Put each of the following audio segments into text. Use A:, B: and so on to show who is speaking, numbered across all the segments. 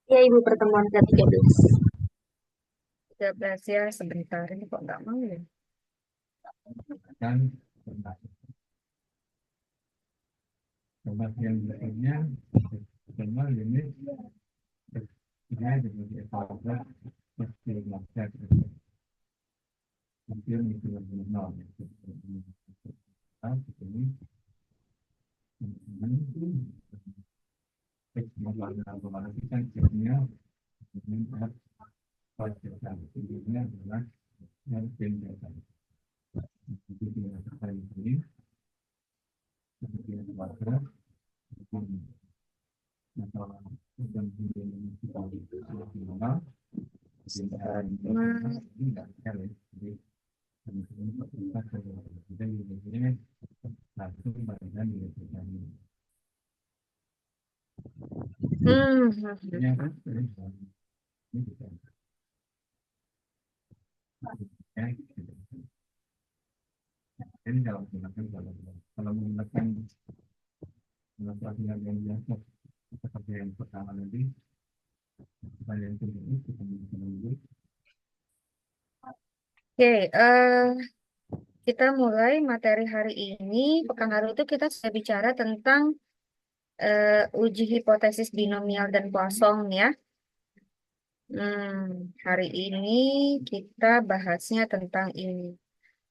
A: Ya, Ibu pertemuan ke-13.
B: 13 ya, sebentar ini kok nggak mau ya.
C: Dan tempat yang berikutnya pertama ini sebenarnya sebagai evaluasi pasti belajar mungkin itu lebih nol ini evaluasi kan sebenarnya melihat pelajaran ini adalah yang penting jadi kita ini seperti yang belajar masalah dan kita mengenal dan
B: Nah,
C: ini nggak sekali jadi kita jadi langsung bagian dari pertanian. Ya, ini bisa ya, ini kalau menggunakan kalau menggunakan pelatihan yang biasa seperti yang pertama nanti kita yang kedua kita menunggu.
B: Oke, kita mulai materi hari ini. Pekan lalu itu kita sudah bicara tentang uji hipotesis binomial dan Poisson ya. Hari ini kita bahasnya tentang ini.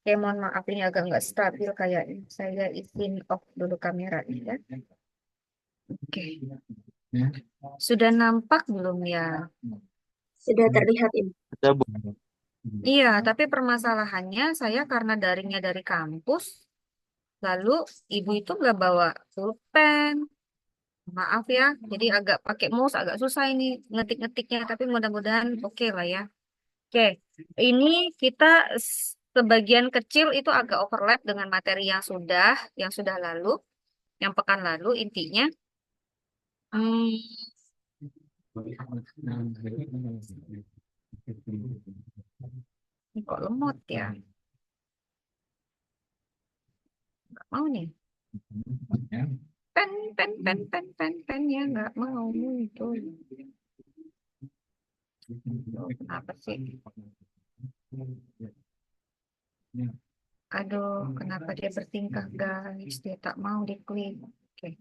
B: Oke, mohon maaf ini agak nggak stabil kayaknya. Saya izin off dulu kameranya ya. Oke,
C: Ya,
B: sudah nampak belum ya?
A: Sudah terlihat, Ibu.
B: Iya, tapi permasalahannya saya karena daringnya dari kampus, lalu ibu itu nggak bawa pulpen. Maaf ya, jadi agak pakai mouse agak susah ini ngetik-ngetiknya, tapi mudah-mudahan oke lah ya. Oke, ini kita sebagian kecil itu agak overlap dengan materi yang sudah lalu, yang pekan lalu intinya. Hmm, ini kok lemot ya? Nggak mau nih. Pen, pen, pen, pen, pen, pen ya nggak mau muncul. Apa sih? Aduh, kenapa dia bertingkah guys? Dia tak mau diklik. Oke.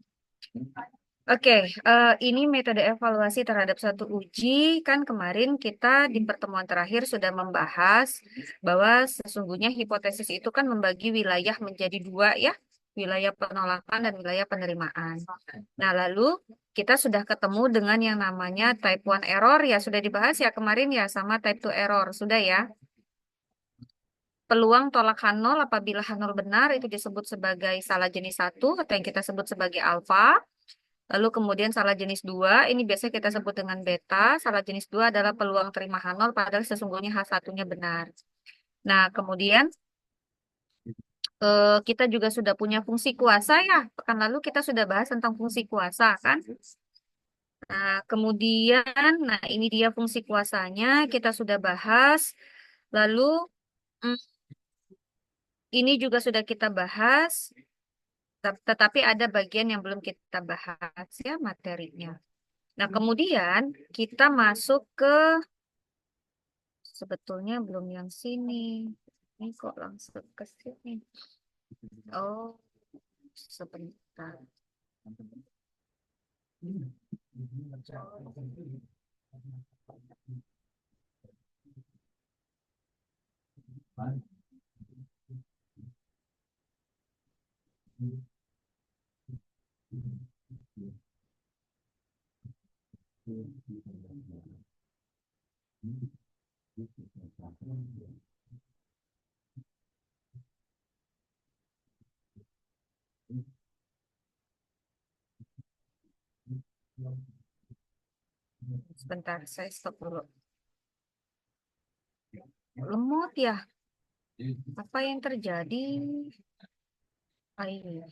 B: Oke, ini metode evaluasi terhadap satu uji. Kan kemarin kita di pertemuan terakhir sudah membahas bahwa sesungguhnya hipotesis itu kan membagi wilayah menjadi dua ya, wilayah penolakan dan wilayah penerimaan. Nah, lalu kita sudah ketemu dengan yang namanya type 1 error ya, sudah dibahas ya kemarin ya, sama type 2 error, sudah ya. Peluang tolak H0 apabila H0 benar itu disebut sebagai salah jenis satu atau yang kita sebut sebagai alfa. Lalu kemudian salah jenis 2 ini biasanya kita sebut dengan beta. Salah jenis 2 adalah peluang terima H0 padahal sesungguhnya H1-nya benar. Nah, kemudian kita juga sudah punya fungsi kuasa ya. Pekan lalu kita sudah bahas tentang fungsi kuasa kan. Nah, kemudian, nah ini dia fungsi kuasanya kita sudah bahas. Lalu mm, ini juga sudah kita bahas. Tetapi ada bagian yang belum kita bahas ya materinya. Nah, kemudian kita masuk ke sebetulnya belum yang sini. Ini kok langsung ke sini. Oh, sebentar. Sebentar, saya stop dulu. Lemot ya? Apa yang terjadi? Ah, ini.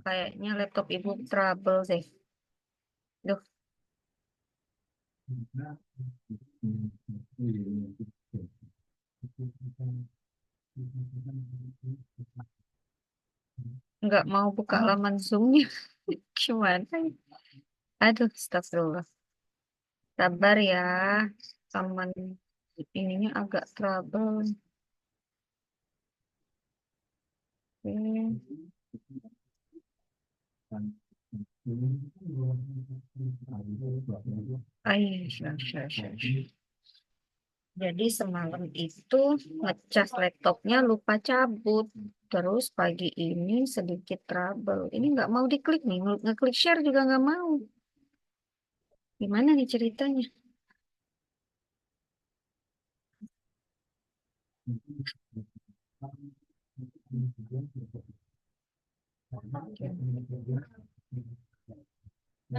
B: Kayaknya laptop ibu trouble deh. Duh, nggak mau buka laman Zoom-nya. Gimana? Ya? Aduh, astagfirullah. Sabar ya. Laman ininya agak trouble. Oke. Jadi semalam itu ngecas laptopnya lupa cabut. Terus pagi ini sedikit trouble. Ini nggak mau diklik nih. Ngeklik share juga nggak mau. Gimana nih ceritanya?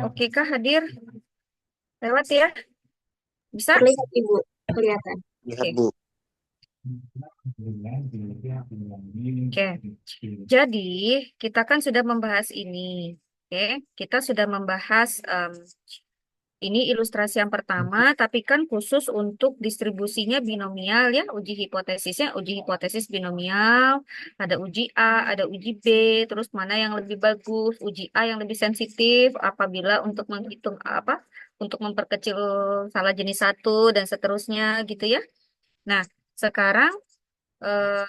B: Oke kah hadir? Lewat ya? Bisa?
A: Terlihat Ibu, kelihatan.
D: Lihat
B: Oke.
D: Bu,
B: Oke. Jadi kita kan sudah membahas ini. Oke, kita sudah membahas ini ilustrasi yang pertama, tapi kan khusus untuk distribusinya binomial ya, uji hipotesis binomial, ada uji A, ada uji B, terus mana yang lebih bagus, uji A yang lebih sensitif apabila untuk menghitung apa, untuk memperkecil salah jenis satu dan seterusnya gitu ya. Nah, sekarang eh,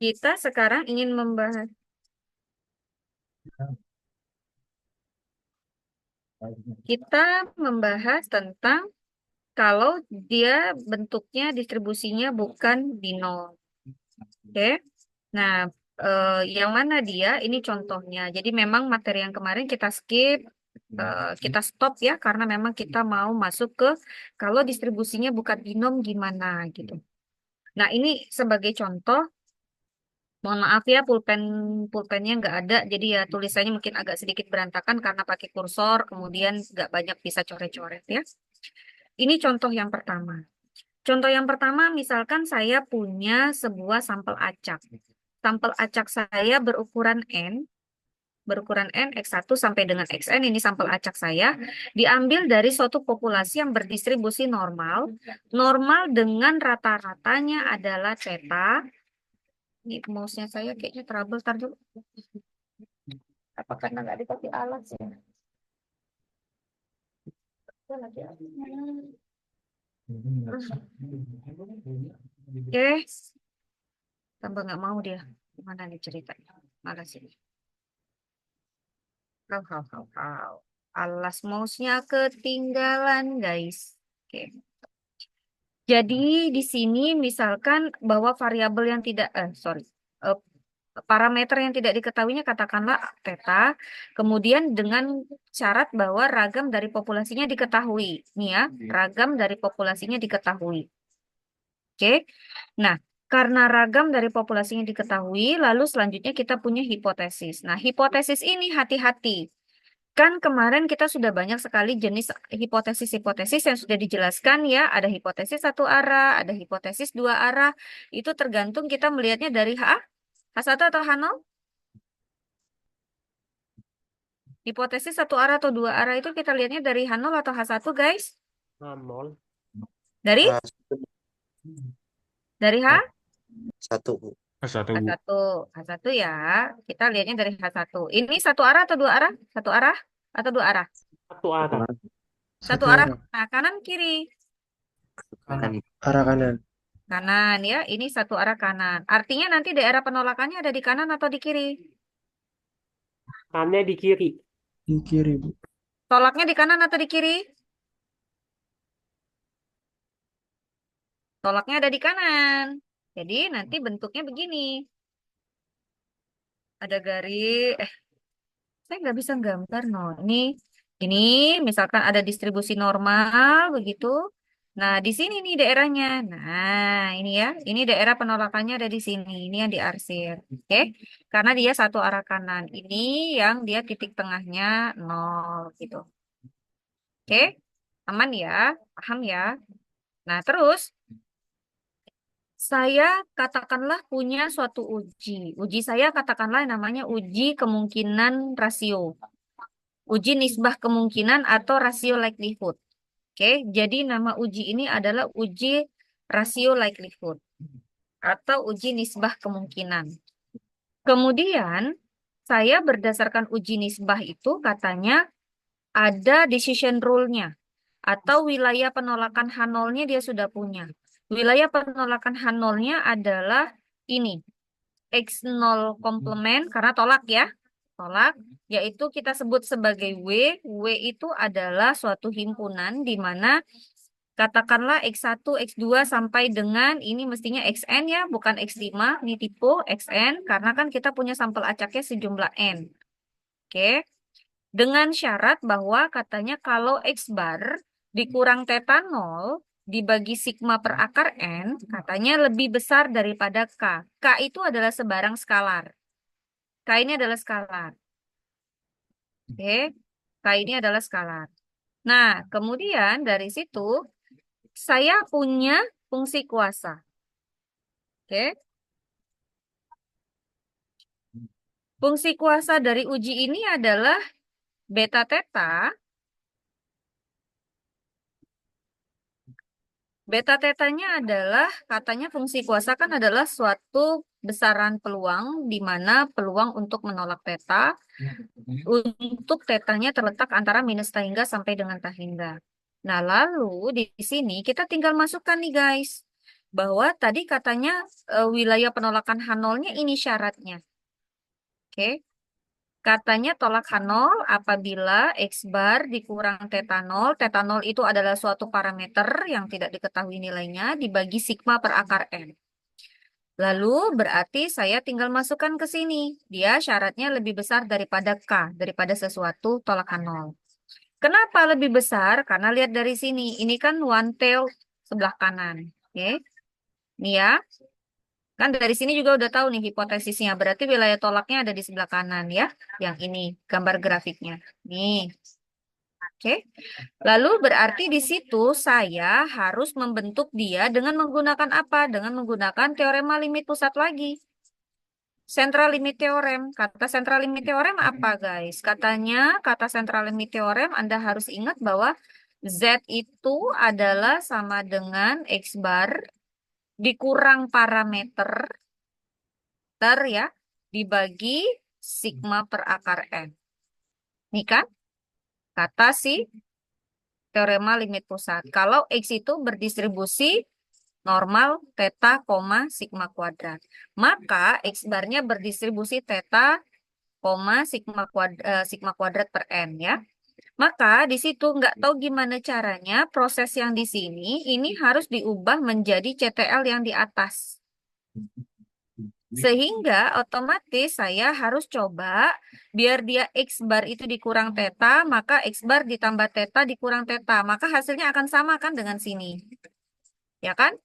B: kita sekarang ingin membahas, kita membahas tentang kalau dia bentuknya distribusinya bukan binom. Oke. Nah, yang mana dia? Ini contohnya. Jadi memang materi yang kemarin kita skip, kita stop ya karena memang kita mau masuk ke kalau distribusinya bukan binom gimana gitu. Nah, ini sebagai contoh, mohon maaf ya pulpennya nggak ada, jadi ya tulisannya mungkin agak sedikit berantakan karena pakai kursor, kemudian nggak banyak bisa coret-coret ya. Ini contoh yang pertama. Contoh yang pertama, misalkan saya punya sebuah sampel acak. Sampel acak saya berukuran N, X1 sampai dengan XN, ini sampel acak saya, diambil dari suatu populasi yang berdistribusi normal. Normal dengan rata-ratanya adalah theta. Ini mouse-nya saya kayaknya trouble, tar dulu. Apa karena nggak dipakai alat sih? Oke, tambah nggak mau dia. Gimana nih ceritanya? Malah sih. Hau, hau, hau, hau. Alas mouse-nya ketinggalan, guys. Oke. Jadi di sini misalkan bahwa variabel yang tidak, eh, parameter yang tidak diketahuinya katakanlah theta, kemudian dengan syarat bahwa ragam dari populasinya diketahui. Nih ya, ragam dari populasinya diketahui. Oke. Nah, karena ragam dari populasinya diketahui, lalu selanjutnya kita punya hipotesis. Nah, hipotesis ini hati-hati. Kan kemarin kita sudah banyak sekali jenis hipotesis-hipotesis yang sudah dijelaskan ya. Ada hipotesis satu arah, ada hipotesis dua arah. Itu tergantung kita melihatnya dari H1 atau H0. Hipotesis satu arah atau dua arah itu kita lihatnya dari H0 atau H1, guys.
D: Nol.
B: Dari H?
E: Satu.
C: Satu.
B: H1. H1 ya. Kita lihatnya dari H1. Ini satu arah atau dua arah? Satu arah atau dua arah?
D: Satu arah.
B: Satu arah. Nah, kanan kiri.
E: Kanan.
F: Arah kanan.
B: Kanan ya. Ini satu arah kanan. Artinya nanti daerah penolakannya ada di kanan atau di kiri?
D: Kanannya di kiri.
F: Di kiri, Bu.
B: Tolaknya di kanan atau di kiri? Tolaknya ada di kanan. Jadi nanti bentuknya begini. Ada garis. Saya nggak bisa gambar, no. Ini misalkan ada distribusi normal begitu. Nah, di sini nih daerahnya. Nah, ini ya. Ini daerah penolakannya ada di sini. Ini yang diarsir. Oke. Karena dia satu arah kanan. Ini yang dia titik tengahnya 0 gitu. Oke. Aman ya? Paham ya? Nah, terus saya katakanlah punya suatu uji. Uji saya katakanlah namanya uji kemungkinan rasio. Uji nisbah kemungkinan atau rasio likelihood. Oke, jadi nama uji ini adalah uji rasio likelihood atau uji nisbah kemungkinan. Kemudian saya berdasarkan uji nisbah itu katanya ada decision rule-nya atau wilayah penolakan H0-nya dia sudah punya. Wilayah penolakan H0-nya adalah ini. X0 komplement karena tolak ya. Tolak, yaitu kita sebut sebagai W. W itu adalah suatu himpunan di mana katakanlah X1, X2 sampai dengan ini mestinya XN ya, bukan X5. Ini tipe XN karena kan kita punya sampel acaknya sejumlah N. Oke. Dengan syarat bahwa katanya kalau X bar dikurang theta 0 dibagi sigma per akar N, katanya lebih besar daripada K. K itu adalah sebarang skalar. K ini adalah skalar. Oke, K ini adalah skalar. Nah, kemudian dari situ saya punya fungsi kuasa. Oke. Fungsi kuasa dari uji ini adalah beta theta. Beta tetanya adalah katanya fungsi kuasa kan adalah suatu besaran peluang di mana peluang untuk menolak theta untuk tetanya terletak antara minus hingga sampai dengan hingga. Nah, lalu di sini kita tinggal masukkan nih guys, bahwa tadi katanya wilayah penolakan H0-nya ini syaratnya. Oke. Katanya tolak H0 apabila X bar dikurang theta 0. Theta 0 itu adalah suatu parameter yang tidak diketahui nilainya dibagi sigma per akar N. Lalu berarti saya tinggal masukkan ke sini. Dia syaratnya lebih besar daripada K, daripada sesuatu tolak H0. Kenapa lebih besar? Karena lihat dari sini. Ini kan one tail sebelah kanan. Oke. Ini ya. Kan dari sini juga udah tahu nih hipotesisnya. Berarti wilayah tolaknya ada di sebelah kanan ya. Yang ini gambar grafiknya. Nih. Oke. Lalu berarti di situ saya harus membentuk dia dengan menggunakan apa? Dengan menggunakan teorema limit pusat lagi. Central limit theorem. Kata central limit theorem apa guys? Katanya kata central limit theorem Anda harus ingat bahwa Z itu adalah sama dengan X bar dikurang parameter ya dibagi sigma per akar N. Ini kan kata si teorema limit pusat. Kalau X itu berdistribusi normal theta, sigma kuadrat. Maka X barnya berdistribusi theta, sigma kuadrat per N ya. Maka di situ nggak tahu gimana caranya proses yang di sini ini harus diubah menjadi CTL yang di atas. Sehingga otomatis saya harus coba biar dia X bar itu dikurang theta, maka X bar ditambah theta dikurang theta. Maka hasilnya akan sama kan dengan sini. Ya kan?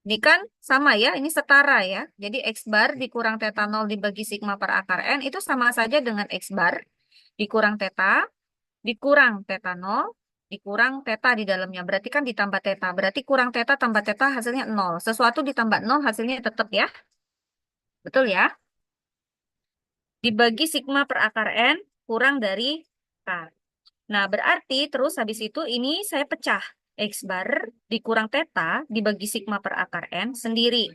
B: Ini kan sama ya, ini setara ya. Jadi X bar dikurang theta 0 dibagi sigma per akar N itu sama saja dengan X bar dikurang theta, dikurang theta 0, dikurang theta di dalamnya. Berarti kan ditambah theta. Berarti kurang theta tambah theta hasilnya 0. Sesuatu ditambah 0 hasilnya tetap ya. Betul ya? Dibagi sigma per akar N kurang dari K. Nah, berarti terus habis itu ini saya pecah. X bar dikurang theta dibagi sigma per akar N sendiri.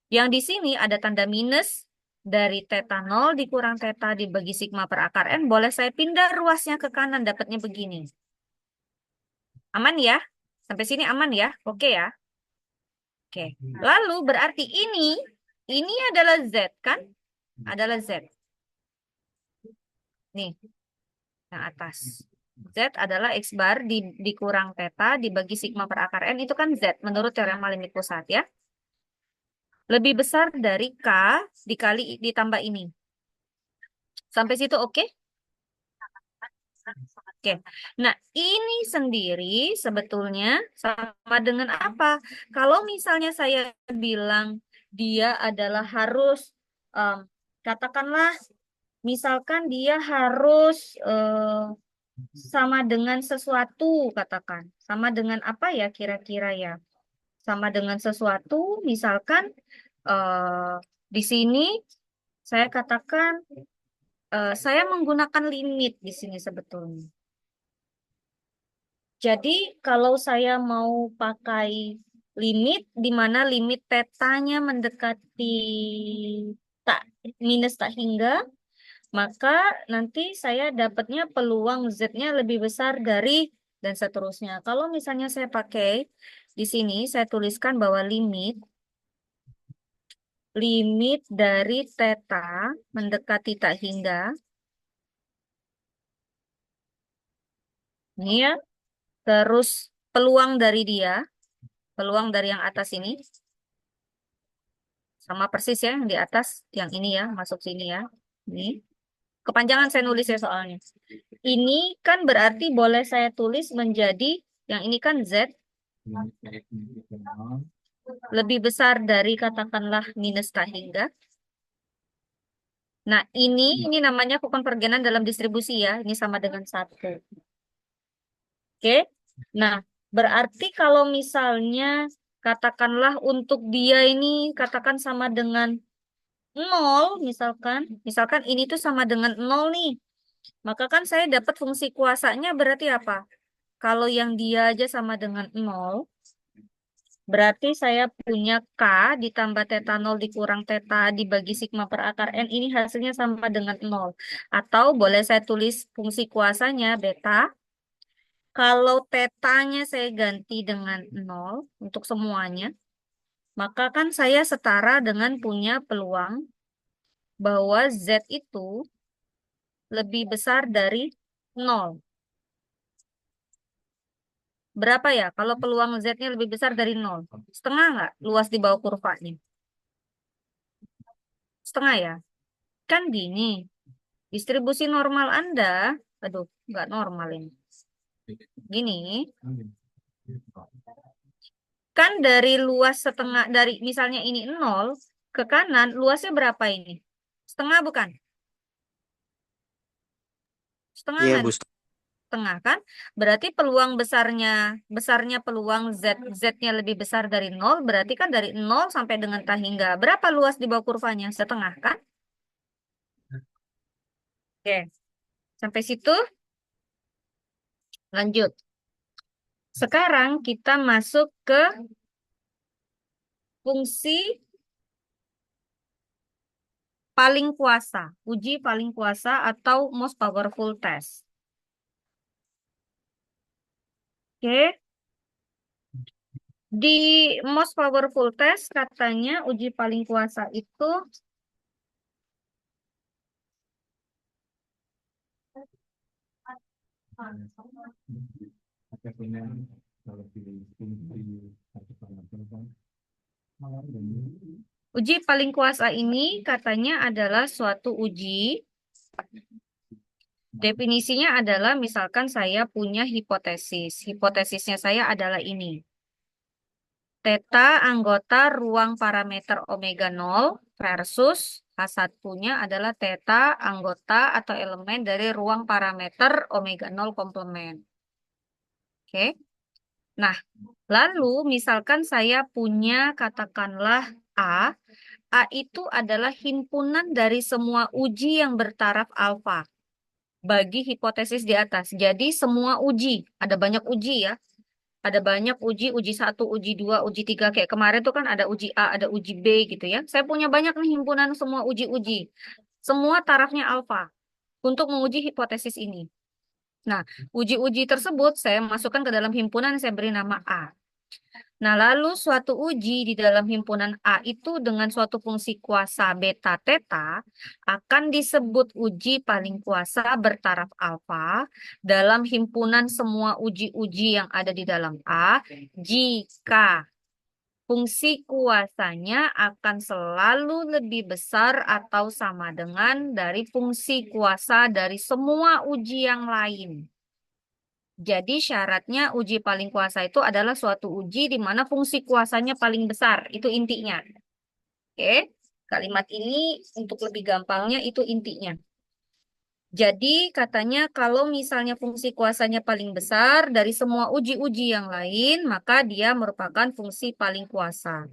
B: Yang di sini ada tanda minus dari theta 0 dikurang theta dibagi sigma per akar N. Boleh saya pindah ruasnya ke kanan, dapatnya begini. Aman ya? Sampai sini aman ya? Oke ya? Oke. Lalu berarti ini adalah Z kan? Adalah Z. Nih, yang atas. Z adalah X bar dikurang theta dibagi sigma per akar N. Itu kan Z menurut teorema limit pusat ya. Lebih besar dari K dikali ditambah ini. Sampai situ oke? Oke. Nah, ini sendiri sebetulnya sama dengan apa? Kalau misalnya saya bilang dia adalah harus, katakanlah, misalkan dia harus sama dengan sesuatu, katakan. Sama dengan apa ya kira-kira ya? Sama dengan sesuatu, misalkan di sini saya katakan saya menggunakan limit di sini sebetulnya. Jadi kalau saya mau pakai limit di mana limit tetanya mendekati minus tak hingga, maka nanti saya dapatnya peluang Z-nya lebih besar dari dan seterusnya. Kalau misalnya saya pakai di sini saya tuliskan bahwa limit dari theta mendekati tak hingga ini ya. Terus peluang dari yang atas ini sama persis ya yang di atas, yang ini ya, masuk sini ya. Ini. Kepanjangan saya nulis ya soalnya. Ini kan berarti boleh saya tulis menjadi yang ini kan Z lebih besar dari katakanlah minus tak hingga. Nah, ini namanya kekonvergenan dalam distribusi ya. Ini sama dengan 1. Oke. Nah, berarti kalau misalnya katakanlah untuk dia ini katakan sama dengan 0, misalkan ini tuh sama dengan 0 nih. Maka kan saya dapat fungsi kuasanya berarti apa? Kalau yang dia aja sama dengan 0, berarti saya punya K ditambah theta 0 dikurang theta dibagi sigma per akar N ini hasilnya sama dengan 0. Atau boleh saya tulis fungsi kuasanya beta. Kalau tetanya saya ganti dengan 0 untuk semuanya, maka kan saya setara dengan punya peluang bahwa Z itu lebih besar dari 0. Berapa ya kalau peluang Z-nya lebih besar dari 0? Setengah nggak luas di bawah kurvanya? Setengah ya? Kan gini, distribusi normal Anda, aduh, nggak normal ini. Gini, kan dari luas setengah, dari misalnya ini 0, ke kanan, luasnya berapa ini? Setengah bukan? Setengah
E: Iya,
B: kan?
E: Bu.
B: Setengah kan? Berarti peluang besarnya peluang Z-nya lebih besar dari 0, berarti kan dari 0 sampai dengan tak hingga. Berapa luas di bawah kurvanya? Setengah kan? Oke. Sampai situ, lanjut. Sekarang kita masuk ke fungsi paling kuasa, uji paling kuasa atau most powerful test. Oke. Di most powerful test katanya uji paling kuasa itu
C: Ada punya kalau di satu parameter kan malah ini
B: Uji paling kuasa ini katanya adalah suatu uji. Definisinya adalah misalkan saya punya hipotesis. Hipotesisnya saya adalah ini. Theta anggota ruang parameter omega 0 versus H1-nya adalah theta anggota atau elemen dari ruang parameter omega 0 komplement. Oke. Nah, lalu misalkan saya punya katakanlah A. A itu adalah himpunan dari semua uji yang bertaraf alfa bagi hipotesis di atas. Jadi semua uji, ada banyak uji ya. Ada banyak uji, uji 1, uji 2, uji 3. Kayak kemarin tuh kan ada uji A, ada uji B gitu ya. Saya punya banyak nih himpunan semua uji-uji. Semua tarafnya alfa untuk menguji hipotesis ini. Nah, uji-uji tersebut saya masukkan ke dalam himpunan, saya beri nama A. Nah, lalu suatu uji di dalam himpunan A itu dengan suatu fungsi kuasa beta theta akan disebut uji paling kuasa bertaraf alfa dalam himpunan semua uji-uji yang ada di dalam A jika fungsi kuasanya akan selalu lebih besar atau sama dengan dari fungsi kuasa dari semua uji yang lain. Jadi syaratnya uji paling kuasa itu adalah suatu uji di mana fungsi kuasanya paling besar. Itu intinya. Oke, kalimat ini untuk lebih gampangnya itu intinya. Jadi katanya kalau misalnya fungsi kuasanya paling besar dari semua uji-uji yang lain, maka dia merupakan fungsi paling kuasa.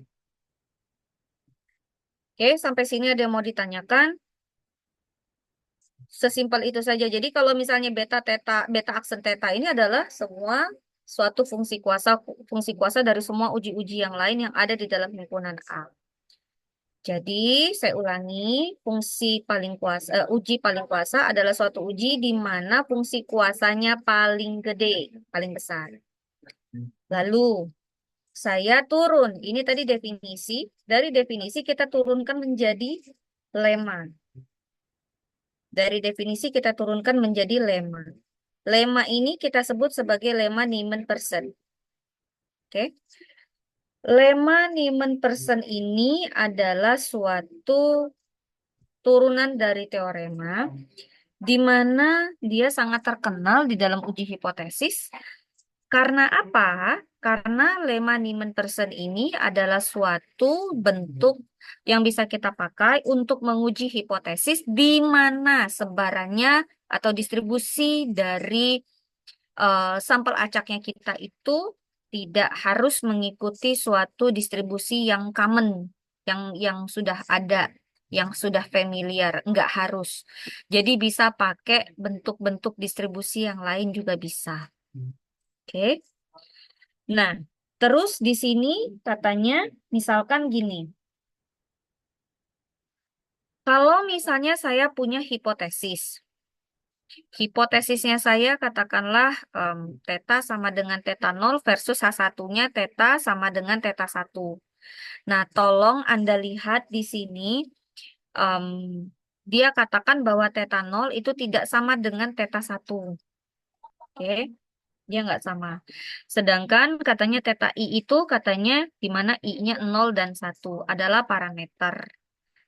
B: Oke, sampai sini ada yang mau ditanyakan? Sesimpel itu saja. Jadi kalau misalnya beta aksen theta ini adalah semua suatu fungsi kuasa dari semua uji-uji yang lain yang ada di dalam himpunan A. Jadi saya ulangi, uji paling kuasa adalah suatu uji di mana fungsi kuasanya paling gede, paling besar. Lalu saya turun, ini tadi definisi, dari definisi kita turunkan menjadi lemma. Dari definisi kita turunkan menjadi lemma. Lemma ini kita sebut sebagai lemma Neyman-Pearson. Oke. Lemma Neyman-Pearson ini adalah suatu turunan dari teorema di mana dia sangat terkenal di dalam uji hipotesis. Karena apa? Karena lemma Neyman-Pearson ini adalah suatu bentuk yang bisa kita pakai untuk menguji hipotesis di mana sebarannya atau distribusi dari sampel acaknya kita itu tidak harus mengikuti suatu distribusi yang common, yang sudah ada, yang sudah familiar, enggak harus. Jadi bisa pakai bentuk-bentuk distribusi yang lain juga bisa. Oke. Nah, terus di sini katanya misalkan gini. Kalau misalnya saya punya hipotesis. Hipotesisnya saya katakanlah theta sama dengan theta 0 versus H1-nya theta sama dengan theta 1. Nah, tolong Anda lihat di sini dia katakan bahwa theta 0 itu tidak sama dengan theta 1. Oke. Dia nggak sama. Sedangkan katanya theta I itu katanya di mana I-nya 0 dan 1 adalah parameter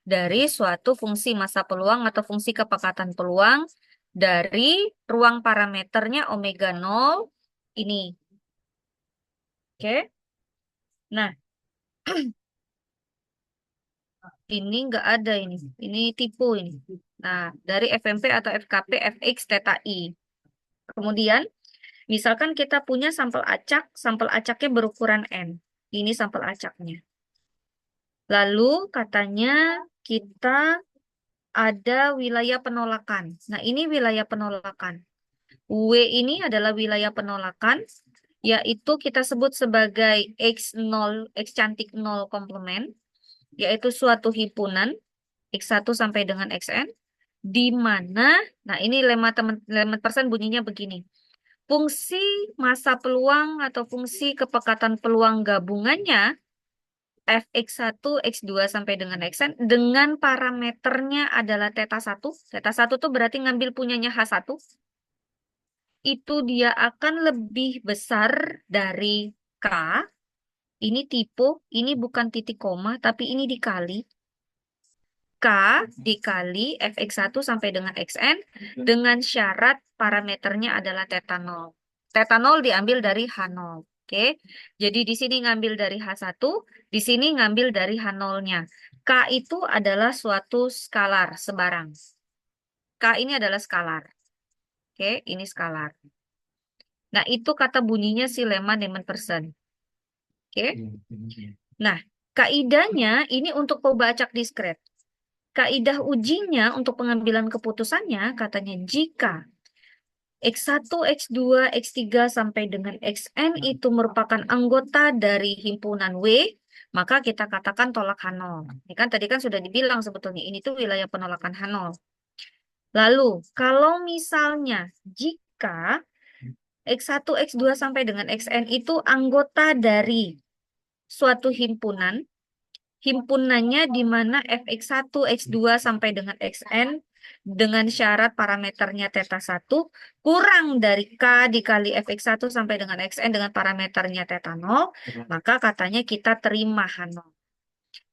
B: dari suatu fungsi massa peluang atau fungsi kepekatan peluang dari ruang parameternya omega 0 ini. Oke. Nah, ini nggak ada ini. Ini tipu ini. Nah, dari FMP atau FKP Fx theta I. Kemudian misalkan kita punya sampel acaknya berukuran N. Ini sampel acaknya. Lalu katanya kita ada wilayah penolakan. Nah, ini wilayah penolakan. W ini adalah wilayah penolakan, yaitu kita sebut sebagai X0, X cantik 0 komplement, yaitu suatu himpunan X1 sampai dengan Xn, di mana, nah ini lemma persen bunyinya begini. Fungsi massa peluang atau fungsi kepekatan peluang gabungannya Fx1, X2 sampai dengan Xn dengan parameternya adalah theta 1. Theta 1 itu berarti ngambil punyanya H1. itu dia akan lebih besar dari K. Ini tipe, ini bukan titik koma, tapi ini dikali. K dikali fx1 sampai dengan xn dengan syarat parameternya adalah theta 0. Theta 0 diambil dari H0. Oke. Jadi di sini ngambil dari H1, di sini ngambil dari H0-nya. K itu adalah suatu skalar, sebarang. K ini adalah skalar. Oke, ini skalar. Nah, itu kata bunyinya si Lehmann-Neman-Person. Oke. Nah, kaidahnya ini untuk pembacak diskret. Kaidah ujinya untuk pengambilan keputusannya katanya jika X1, X2, X3 sampai dengan Xn itu merupakan anggota dari himpunan W, maka kita katakan tolak H0. Ini kan tadi kan sudah dibilang sebetulnya ini tuh wilayah penolakan H0. Lalu kalau misalnya jika X1, X2 sampai dengan Xn itu anggota dari suatu himpunan, himpunannya di mana fx1, x2 sampai dengan xn dengan syarat parameternya theta 1 kurang dari k dikali fx1 sampai dengan xn dengan parameternya theta 0, maka katanya kita terima H0.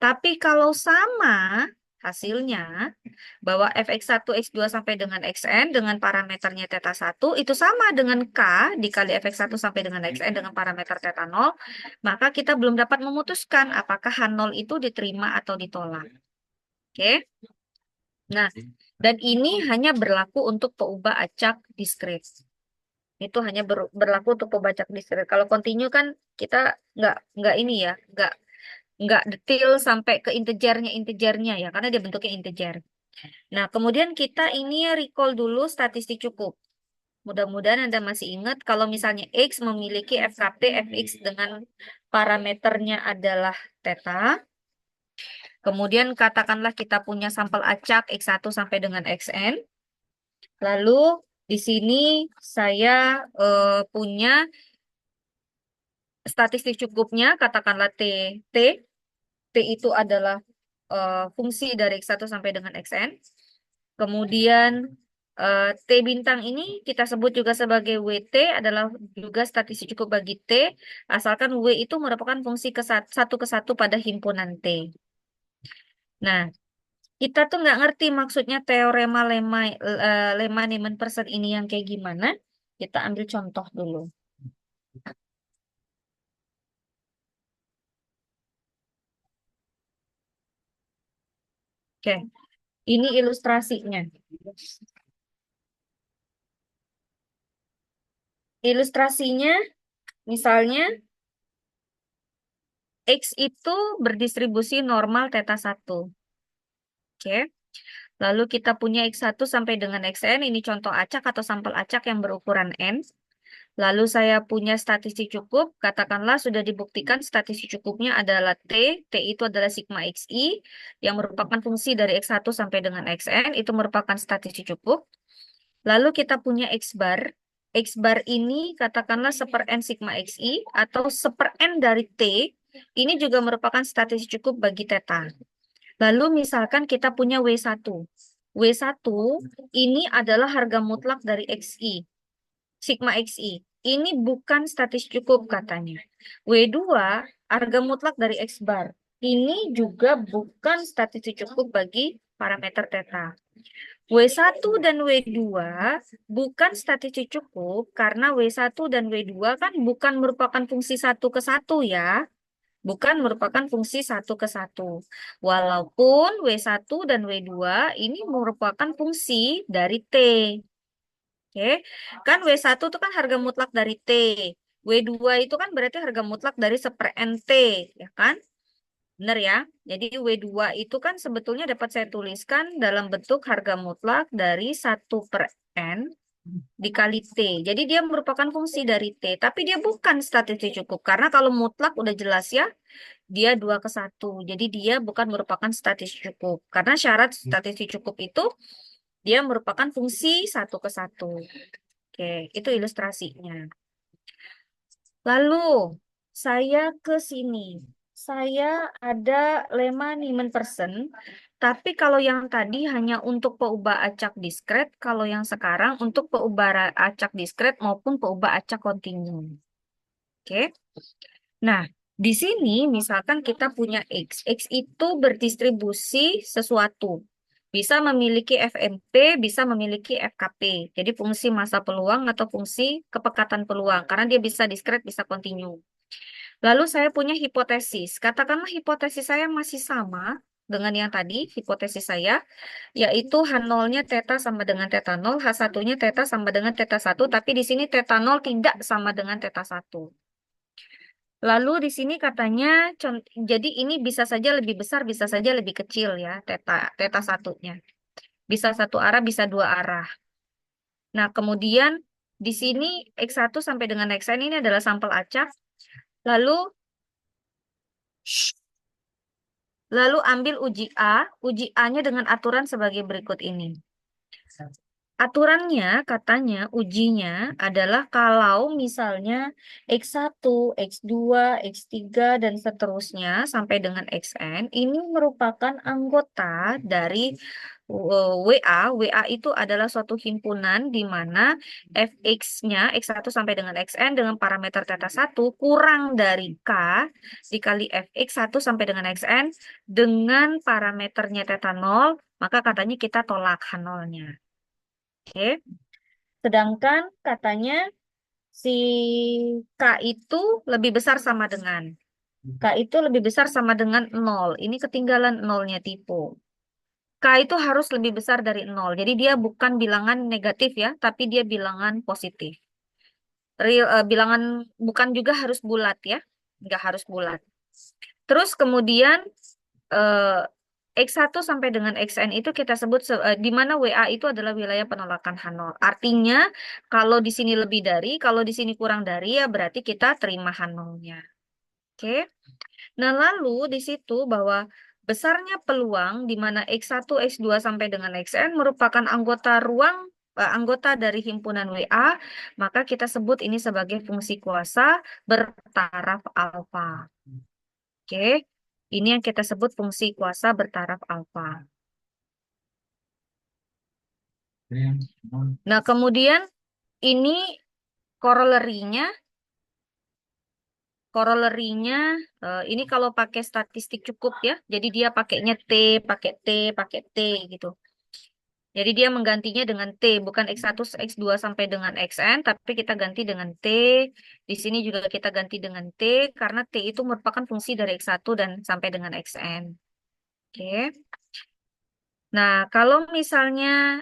B: Tapi kalau sama hasilnya bahwa fx1, x2 sampai dengan xn dengan parameternya theta 1 itu sama dengan k dikali fx1 sampai dengan xn dengan parameter theta 0, maka kita belum dapat memutuskan apakah H0 itu diterima atau ditolak. Oke. Nah, dan ini hanya berlaku untuk peubah acak diskret. Itu hanya berlaku untuk peubah acak diskret. Kalau kontinu kan kita nggak ini ya, nggak detail sampai ke integernya ya, karena dia bentuknya integer. Nah, kemudian kita ini recall dulu statistik cukup. Mudah-mudahan Anda masih ingat kalau misalnya X memiliki FKP Fx dengan parameternya adalah theta. Kemudian katakanlah kita punya sampel acak X1 sampai dengan Xn. Lalu di sini saya punya statistik cukupnya, katakanlah T. T itu adalah fungsi dari X1 sampai dengan Xn. Kemudian T bintang ini kita sebut juga sebagai WT adalah juga statistik cukup bagi T, asalkan W itu merupakan fungsi satu ke satu pada himpunan T. Nah, kita tuh nggak ngerti maksudnya teorema Lehmann-Neman-Person ini yang kayak gimana. Kita ambil contoh dulu. Oke, ini ilustrasinya. Ilustrasinya, misalnya, X itu berdistribusi normal theta 1. Oke. Lalu kita punya X1 sampai dengan Xn, ini contoh acak atau sampel acak yang berukuran N. Lalu saya punya statistik cukup, katakanlah sudah dibuktikan statistik cukupnya adalah T. T itu adalah sigma XI, yang merupakan fungsi dari X1 sampai dengan Xn, itu merupakan statistik cukup. Lalu kita punya X bar. X bar ini katakanlah seper N sigma XI, atau seper N dari T, ini juga merupakan statistik cukup bagi theta. Lalu misalkan kita punya W1. W1 ini adalah harga mutlak dari XI, sigma XI. Ini bukan statistik cukup katanya. W2 harga mutlak dari X bar. Ini juga bukan statistik cukup bagi parameter theta. W1 dan W2 bukan statistik cukup karena W1 dan W2 kan bukan merupakan fungsi satu ke satu ya. Bukan merupakan fungsi satu ke satu. Walaupun W1 dan W2 ini merupakan fungsi dari T. Oke, kan W1 itu kan harga mutlak dari T. W2 itu kan berarti harga mutlak dari seper NT, ya kan? Benar ya? Jadi W2 itu kan sebetulnya dapat saya tuliskan dalam bentuk harga mutlak dari 1 per N dikali T. Jadi dia merupakan fungsi dari T, tapi dia bukan statistik cukup. Karena kalau mutlak udah jelas ya, dia 2 ke 1. Jadi dia bukan merupakan statistik cukup. Karena syarat statistik cukup itu, dia merupakan fungsi 1 ke 1. Oke, itu ilustrasinya. Lalu, saya ke sini. saya ada lemma Niemann person, tapi kalau yang tadi hanya untuk peubah acak diskret, kalau yang sekarang untuk peubah acak diskret maupun peubah acak kontinu. Oke. Nah, di sini misalkan kita punya X. X itu berdistribusi sesuatu. Bisa memiliki FMP, bisa memiliki FKP. Jadi fungsi massa peluang atau fungsi kepekatan peluang. Karena dia bisa diskret, bisa kontinu. Lalu saya punya hipotesis. Katakanlah hipotesis saya masih sama dengan yang tadi, hipotesis saya, yaitu H0-nya θ sama dengan θ0, H1-nya θ sama dengan θ1, tapi di sini θ0 tidak sama dengan θ1. Lalu di sini katanya, jadi ini bisa saja lebih besar, bisa saja lebih kecil ya, θ satunya. Bisa satu arah, bisa dua arah. Nah, kemudian di sini X1 sampai dengan Xn ini adalah sampel acak. Lalu ambil uji uji A-nya dengan aturan sebagai berikut ini. Aturannya katanya ujinya adalah kalau misalnya X1, X2, X3, dan seterusnya sampai dengan Xn ini merupakan anggota dari WA. WA itu adalah suatu himpunan di mana Fx-nya X1 sampai dengan Xn dengan parameter θ1 kurang dari K dikali Fx1 sampai dengan Xn dengan parameternya θ0, maka katanya kita tolak H0-nya. Oke. Sedangkan katanya si K itu lebih besar sama dengan K itu lebih besar sama dengan 0. Ini ketinggalan 0-nya tipe. K itu harus lebih besar dari 0. Jadi dia bukan bilangan negatif ya, tapi dia bilangan positif. Bilangan bukan juga harus bulat ya. Nggak harus bulat. Terus kemudian X1 sampai dengan Xn itu kita sebut di mana WA itu adalah wilayah penolakan H0. Artinya kalau di sini lebih dari, kalau di sini kurang dari ya berarti kita terima H0-nya. Oke. Nah, lalu di situ bahwa besarnya peluang di mana X1, X2 sampai dengan Xn merupakan anggota dari himpunan WA, maka kita sebut ini sebagai fungsi kuasa bertaraf alfa. Oke. Ini yang kita sebut fungsi kuasa bertaraf alfa. Nah, kemudian ini korolerinya ini kalau pakai statistik cukup ya. Jadi dia pakainya T, pakai T, pakai T gitu. Jadi dia menggantinya dengan T, bukan X1, X2 sampai dengan Xn, tapi kita ganti dengan T. Di sini juga kita ganti dengan T, karena T itu merupakan fungsi dari X1 dan sampai dengan Xn. Oke. Nah, kalau misalnya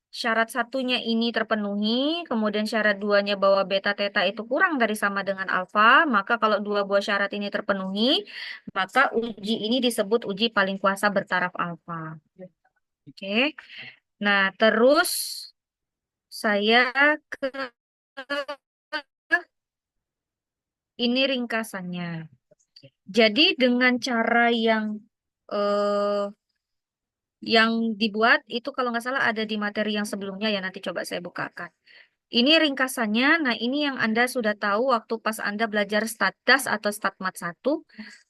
B: syarat satunya ini terpenuhi, kemudian syarat duanya bahwa beta theta itu kurang dari sama dengan alfa, maka kalau dua buah syarat ini terpenuhi, maka uji ini disebut uji paling kuasa bertaraf alfa. Oke. Nah, terus saya ke ini ringkasannya. Jadi dengan cara yang dibuat itu kalau nggak salah ada di materi yang sebelumnya ya, nanti coba saya bukakan. Ini ringkasannya, nah ini yang Anda sudah tahu waktu pas Anda belajar StatDas atau StatMat 1,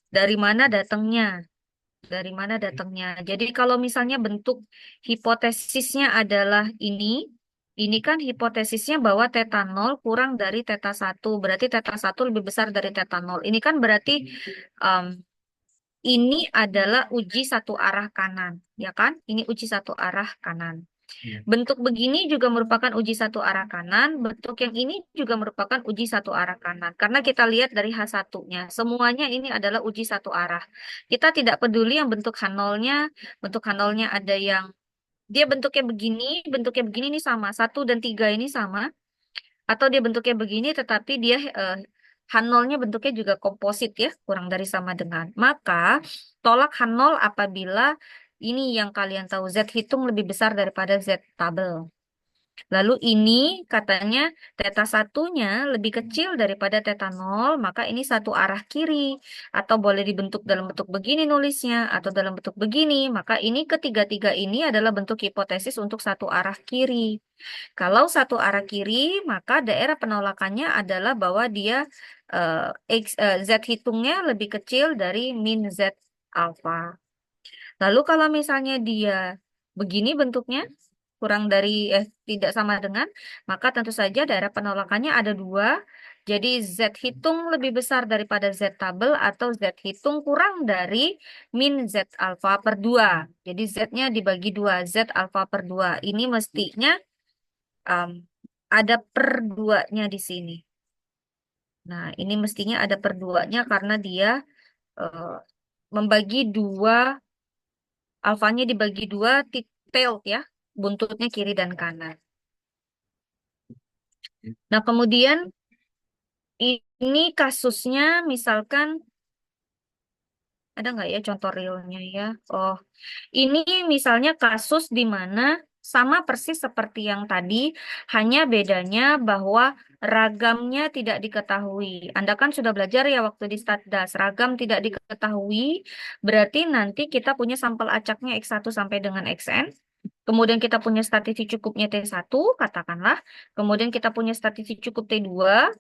B: dari mana datangnya. Dari mana datangnya. Jadi kalau misalnya bentuk hipotesisnya adalah ini kan hipotesisnya bahwa θ0 kurang dari θ1, berarti θ1 lebih besar dari θ0. Ini kan berarti ini adalah uji satu arah kanan, ya kan? Ini uji satu arah kanan. Bentuk begini juga merupakan uji satu arah kanan, bentuk yang ini juga merupakan uji satu arah kanan. Karena kita lihat dari H1-nya, semuanya ini adalah uji satu arah. Kita tidak peduli yang bentuk H0-nya ada yang dia bentuknya begini ini sama, 1 dan 3 ini sama, atau dia bentuknya begini tetapi dia H0-nya bentuknya juga komposit ya, kurang dari sama dengan. Maka tolak H0 apabila ini yang kalian tahu Z hitung lebih besar daripada Z tabel. Lalu ini katanya theta satunya lebih kecil daripada theta 0, maka ini satu arah kiri. Atau boleh dibentuk dalam bentuk begini nulisnya, atau dalam bentuk begini. Maka ini ketiga-tiga ini adalah bentuk hipotesis untuk satu arah kiri. Kalau satu arah kiri, maka daerah penolakannya adalah bahwa dia Z hitungnya lebih kecil dari min Z alfa. Lalu kalau misalnya dia begini bentuknya, kurang dari tidak sama dengan, maka tentu saja daerah penolakannya ada dua. Jadi Z hitung lebih besar daripada Z tabel atau Z hitung kurang dari min Z alfa per 2. Jadi Z-nya dibagi 2, Z alfa per 2. Ini mestinya um, ada per 2-nya di sini. Nah, ini mestinya ada per 2-nya karena dia eh, membagi dua, alfanya dibagi dua, tailed ya, buntutnya kiri dan kanan. Nah, kemudian ini kasusnya misalkan, ada nggak ya contoh realnya ya? Oh, ini misalnya kasus di mana sama persis seperti yang tadi, hanya bedanya bahwa ragamnya tidak diketahui. Anda kan sudah belajar ya waktu di Statdas, ragam tidak diketahui, berarti nanti kita punya sampel acaknya X1 sampai dengan Xn. Kemudian kita punya statistik cukupnya T1, katakanlah. Kemudian kita punya statistik cukup T2,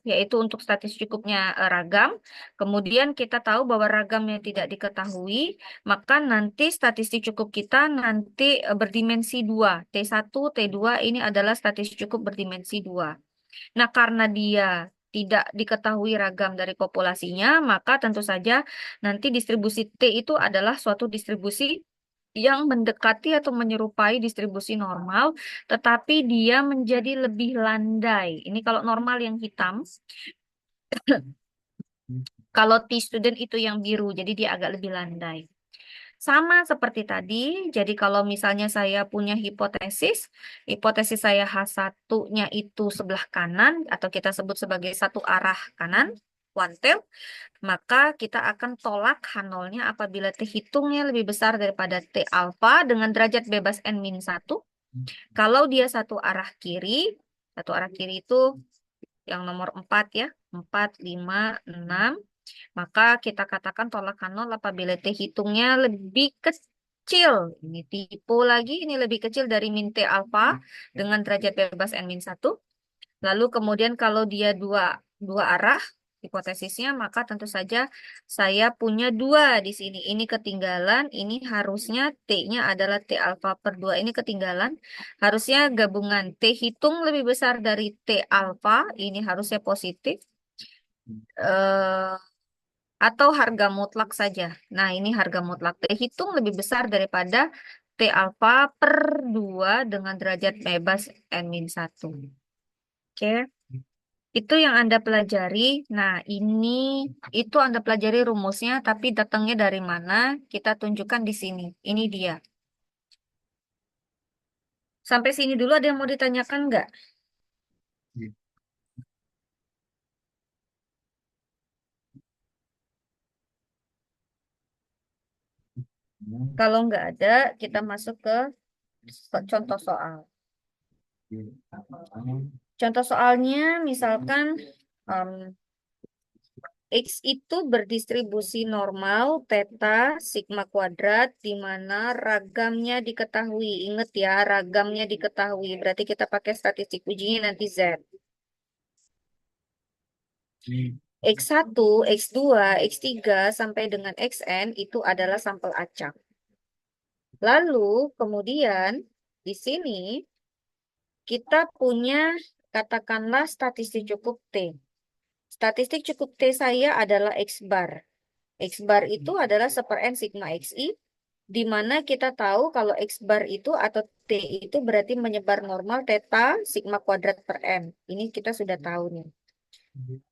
B: yaitu untuk statistik cukupnya ragam. Kemudian kita tahu bahwa ragamnya tidak diketahui, maka nanti statistik cukup kita nanti berdimensi 2. T1, T2 ini adalah statistik cukup berdimensi 2. Nah, karena dia tidak diketahui ragam dari populasinya, maka tentu saja nanti distribusi T itu adalah suatu distribusi yang mendekati atau menyerupai distribusi normal, tetapi dia menjadi lebih landai. Ini kalau normal yang hitam, kalau T-student itu yang biru, jadi dia agak lebih landai. Sama seperti tadi, jadi kalau misalnya saya punya hipotesis, hipotesis saya H1-nya itu sebelah kanan, atau kita sebut sebagai satu arah kanan, one tail, maka kita akan tolak H0-nya apabila T hitungnya lebih besar daripada T alfa dengan derajat bebas N-1. Kalau dia satu arah kiri itu yang nomor 4 ya, 4, 5, 6, maka kita katakan tolak H0 apabila T hitungnya lebih kecil. Ini tipe lagi, ini lebih kecil dari min T alfa dengan derajat bebas N-1. Lalu kemudian kalau dia dua arah, hipotesisnya, maka tentu saja saya punya dua di sini. Ini ketinggalan, ini harusnya T-nya adalah T alfa per 2. Ini ketinggalan, harusnya gabungan T hitung lebih besar dari T alfa, ini harusnya positif. Eh, atau harga mutlak saja. Nah, ini harga mutlak T hitung lebih besar daripada T alfa per 2 dengan derajat bebas N-1. Oke. Itu yang Anda pelajari. Nah, itu Anda pelajari rumusnya, tapi datangnya dari mana? Kita tunjukkan di sini. Ini dia. Sampai sini dulu ada yang mau ditanyakan nggak? Kalau nggak ada, kita masuk ke contoh soal. Contoh soalnya, misalkan X itu berdistribusi normal theta sigma kuadrat di mana ragamnya diketahui. Ingat ya, ragamnya diketahui. Berarti kita pakai statistik ujinya nanti Z. X1, X2, X3 sampai dengan Xn itu adalah sampel acak. Lalu kemudian di sini kita punya katakanlah statistik cukup T. Statistik cukup T saya adalah X bar. X bar itu adalah 1/n sigma XI, di mana kita tahu kalau X bar itu atau T itu berarti menyebar normal theta sigma kuadrat per N. Ini kita sudah tahu nih.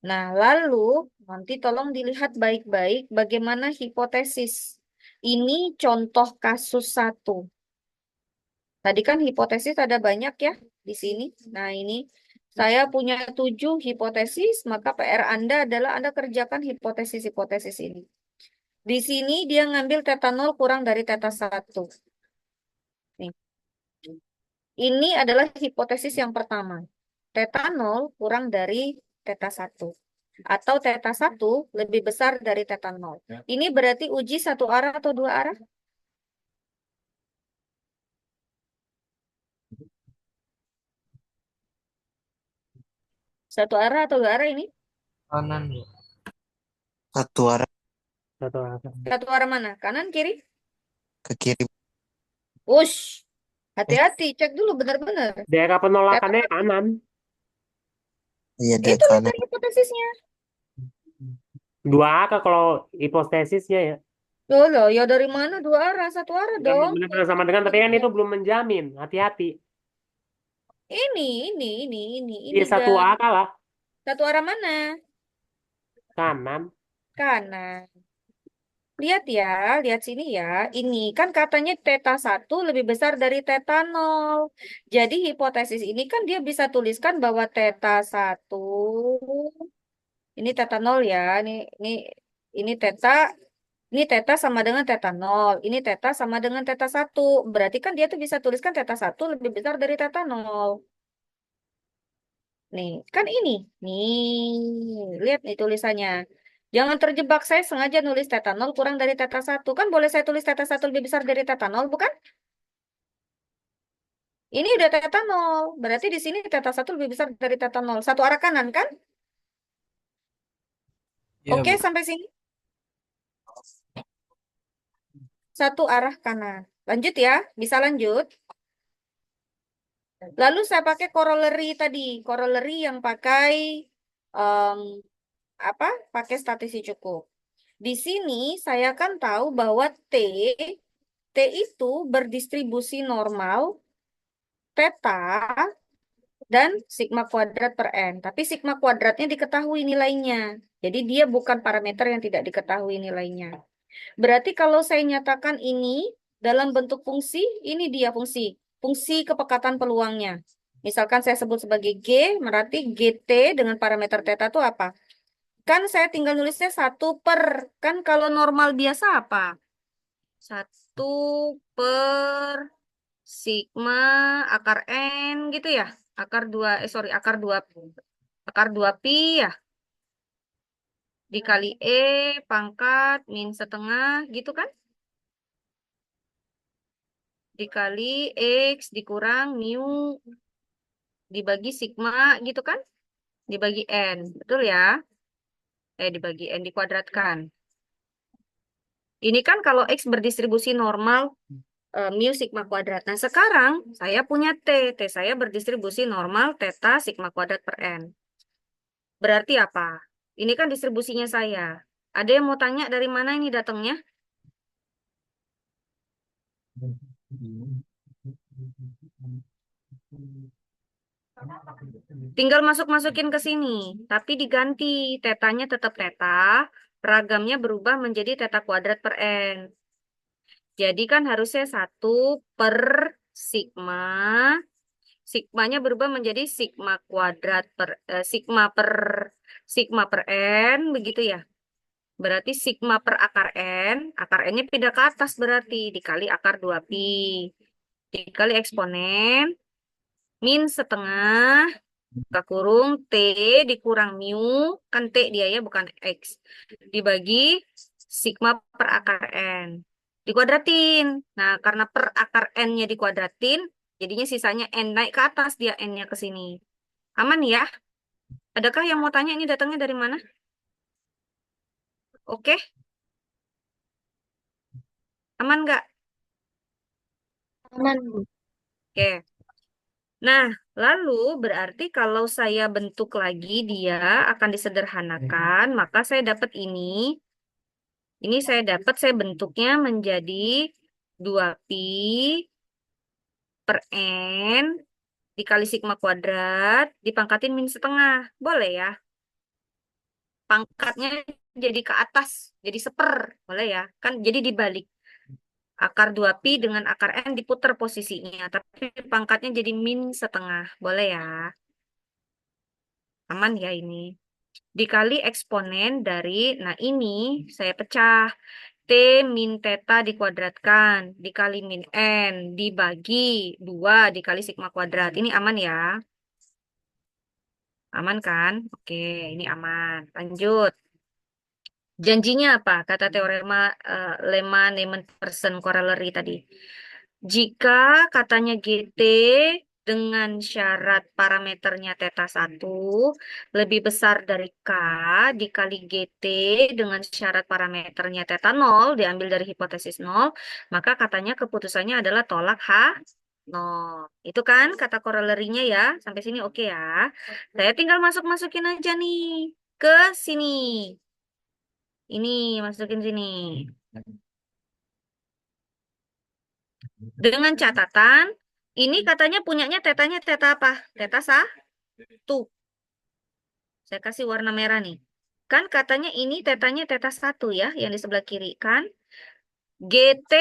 B: Nah, lalu nanti tolong dilihat baik-baik bagaimana hipotesis. Ini contoh kasus 1. Tadi kan hipotesis ada banyak ya di sini. Nah, ini saya punya 7 hipotesis, maka PR Anda adalah Anda kerjakan hipotesis-hipotesis ini. Di sini dia ngambil theta 0 kurang dari theta 1. Nih. Ini adalah hipotesis yang pertama. Theta 0 kurang dari theta 1. Atau theta 1 lebih besar dari theta 0. Ini berarti uji satu arah atau dua arah? Satu arah atau dua arah ini?
F: Kanan, Bu.
E: Satu arah
D: Satu arah.
B: Satu arah mana? Kanan, kiri?
E: ke kiri.
B: Wush. Hati-hati, cek dulu benar-benar.
D: Daerah
B: Theta
D: penolakannya kanan.
E: Iya, dari
B: itu
E: kanan.
B: letak hipotesisnya.
D: Dua arah kalau hipotesisnya ya.
B: Loh, ya dari mana dua arah? Satu arah dong.
D: Benar-benar sama dengan, tapi kan itu belum menjamin. Hati-hati.
B: Ini
D: Iya satu
B: guys.
D: arah lah.
B: Satu arah mana?
D: Kanan.
B: Kanan. Lihat ya, lihat sini ya. Ini kan katanya theta 1 lebih besar dari theta 0. Jadi hipotesis ini kan dia bisa tuliskan bahwa theta 1 ini theta 0 ya. Ini theta sama dengan theta 0. Ini theta sama dengan theta 1. Berarti kan dia tuh bisa tuliskan theta 1 lebih besar dari theta 0. Nih, kan ini. Nih, lihat nih tulisannya. Jangan terjebak, saya sengaja nulis theta 0 kurang dari theta 1. Kan boleh saya tulis theta 1 lebih besar dari theta 0, bukan? Ini udah theta 0. Berarti di sini theta 1 lebih besar dari theta 0. Satu arah kanan, kan?
F: Iya,
B: Oke,
F: Bu.
B: sampai sini. Satu arah kanan. Lanjut ya, bisa lanjut. Lalu saya pakai corollary tadi. Corollary yang pakai em, apa? Pakai statistik cukup. Di sini saya kan tahu bahwa T itu berdistribusi normal theta dan sigma kuadrat per N. Tapi sigma kuadratnya diketahui nilainya. Jadi dia bukan parameter yang tidak diketahui nilainya. Berarti kalau saya nyatakan ini dalam bentuk fungsi, ini dia fungsi. Fungsi kepekatan peluangnya. Misalkan saya sebut sebagai G, berarti GT dengan parameter theta itu apa? Kan saya tinggal nulisnya 1 per. Kan kalau normal biasa apa? 1 per sigma akar N gitu ya. Akar 2 pi ya. Dikali E pangkat min setengah gitu kan. Dikali X dikurang mu dibagi sigma gitu kan. Dibagi N. Betul ya? Dibagi N dikuadratkan. Ini kan kalau X berdistribusi normal mu sigma kuadrat. Nah, sekarang saya punya T. T saya berdistribusi normal theta sigma kuadrat per N. Berarti apa? Ini kan distribusinya saya. Ada yang mau tanya dari mana ini datangnya? Tinggal masuk-masukin ke sini. Tapi diganti. Tetanya tetap theta. Ragamnya berubah menjadi theta kuadrat per N. Jadi kan harusnya 1 per sigma. Sigmanya berubah menjadi sigma kuadrat per sigma per N, begitu ya. Berarti sigma per akar N-nya pindah ke atas berarti dikali akar 2 pi. Dikali eksponen min setengah buka kurung T dikurang mu, kan T dia ya bukan X. Dibagi sigma per akar N. Dikuadratin. Nah, karena per akar N-nya dikuadratin, jadinya sisanya N naik ke atas dia N-nya ke sini. Aman ya? Adakah yang mau tanya ini datangnya dari mana? Oke? Aman nggak?
A: Aman, Bu.
B: Oke. Nah, lalu berarti kalau saya bentuk lagi dia akan disederhanakan, maka saya dapat ini. Ini saya bentuknya menjadi 2 pi per N dikali sigma kuadrat dipangkatin min setengah. Boleh ya? Pangkatnya jadi ke atas, jadi 1/4. Boleh ya? Kan jadi dibalik. Akar 2 pi dengan akar N diputar posisinya. Tapi pangkatnya jadi min setengah. Boleh ya? Aman ya ini? Dikali eksponen dari, nah ini saya pecah. T min theta dikuadratkan dikali min N dibagi 2 dikali sigma kuadrat. Ini aman ya? Aman kan? Oke, ini aman. Lanjut. Janjinya apa? Kata teorema Lehmann-Person corollary tadi. Jika katanya GT dengan syarat parameternya theta 1 lebih besar dari K dikali GT dengan syarat parameternya theta 0 diambil dari hipotesis 0, maka katanya keputusannya adalah tolak H 0. Itu kan kata corollary-nya ya. Sampai sini oke ya. Saya tinggal masukin aja nih ke sini. Ini masukin sini. Dengan catatan, ini katanya punyanya tetanya teta apa? Teta 1. Saya kasih warna merah nih. Kan katanya ini tetanya teta 1 ya, yang di sebelah kiri kan. GT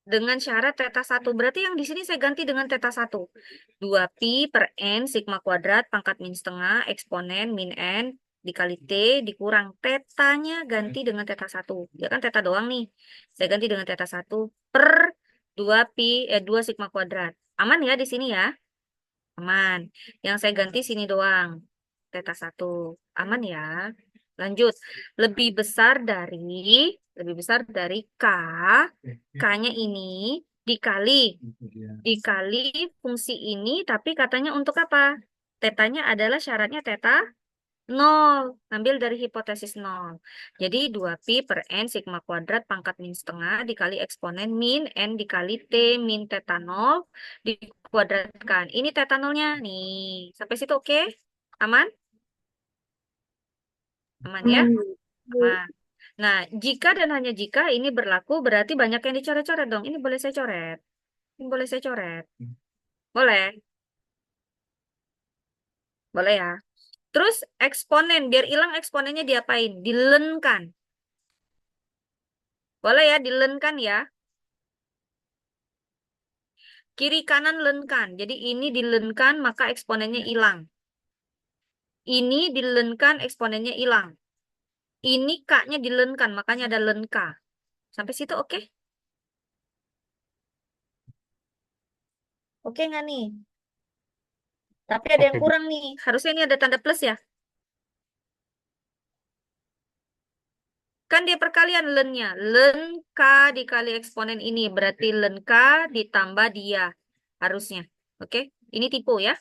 B: dengan syarat teta 1. Berarti yang di sini saya ganti dengan teta 1. 2pi per N sigma kuadrat pangkat min setengah eksponen min N dikali T dikurang tetanya ganti dengan teta 1. Ya kan teta doang nih. Saya ganti dengan teta 1 per 2 sigma kuadrat. Aman ya di sini ya? Aman. Yang saya ganti sini doang. Teta 1. Aman ya? Lanjut. Lebih besar dari K. K-nya ini dikali fungsi ini, tapi katanya untuk apa? Tetanya adalah syaratnya teta 0. Ambil dari hipotesis 0. Jadi 2pi per N sigma kuadrat pangkat min setengah dikali eksponen min N dikali T min teta 0 dikuadratkan. Ini teta 0-nya nih. Sampai situ oke? Aman? Aman ya? Aman. Nah, jika dan hanya jika ini berlaku berarti banyak yang dicoret-coret dong. Ini boleh saya coret. Ini boleh saya coret. Boleh? Boleh ya? Terus eksponen, biar hilang eksponennya diapain? Dilenkan. Boleh ya, dilenkan ya. Kiri kanan lenkan. Jadi ini dilenkan maka eksponennya hilang. Ini dilenkan eksponennya hilang. Ini K-nya dilenkan makanya ada len K. Sampai situ oke? Oke nggak nih? Tapi ada yang
D: Oke.
B: kurang nih. Harusnya ini ada tanda plus ya. Kan dia perkalian lennya. Len K dikali eksponen ini. Berarti len K ditambah dia. Harusnya. Oke? Ini tipu ya.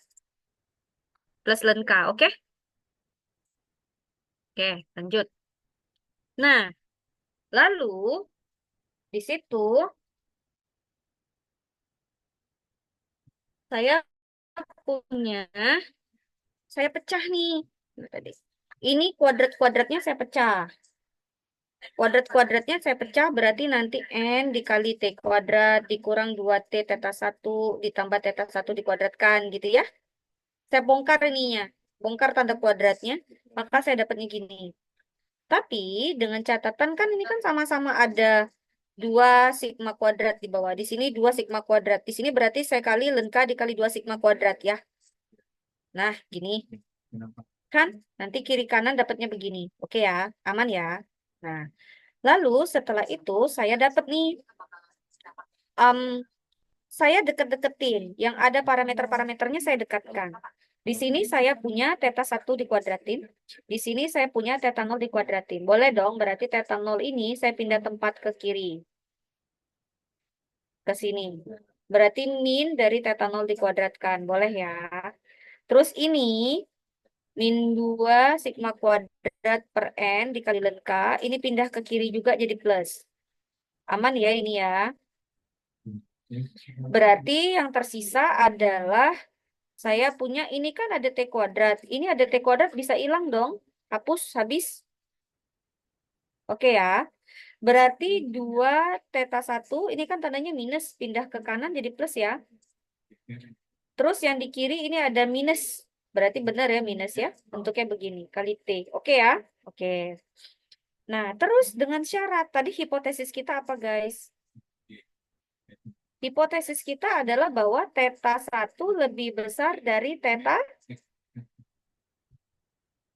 B: Plus len K. Oke? Oke, lanjut. Nah, lalu di situ saya punya, saya pecah nih. Tadi. Ini kuadrat-kuadratnya saya pecah. Kuadrat-kuadratnya saya pecah berarti nanti N dikali T kuadrat dikurang 2T teta 1 ditambah teta 1 dikuadratkan gitu ya. Saya bongkar ininya. Bongkar tanda kuadratnya. Maka saya dapatnya gini. Tapi dengan catatan kan ini kan sama-sama ada 2 sigma kuadrat di bawah. Di sini 2 sigma kuadrat. Di sini berarti saya kali len K dikali 2 sigma kuadrat ya. Nah, gini. Kan nanti kiri kanan dapatnya begini. Oke ya, aman ya. Nah, lalu setelah itu saya dapat nih. Saya deket-deketin. Yang ada parameter-parameternya saya dekatkan. Di sini saya punya teta 1 dikuadratin. Di sini saya punya teta 0 dikuadratin. Boleh dong, berarti teta 0 ini saya pindah tempat ke kiri. Ke sini. Berarti min dari teta 0 dikuadratkan. Boleh ya. Terus ini min 2 sigma kuadrat per N dikali len K. Ini pindah ke kiri juga jadi plus. Aman ya ini ya. Berarti yang tersisa adalah saya punya ini kan ada T kuadrat. Ini ada T kuadrat bisa hilang dong. Hapus habis. Oke ya. Berarti 2 teta 1 ini kan tandanya minus pindah ke kanan jadi plus ya. Terus yang di kiri ini ada minus. Berarti benar ya minus ya. Bentuknya begini kali T. Oke ya. Oke. Nah terus dengan syarat. Tadi hipotesis kita apa guys? Hipotesis kita adalah bahwa teta 1 lebih besar dari teta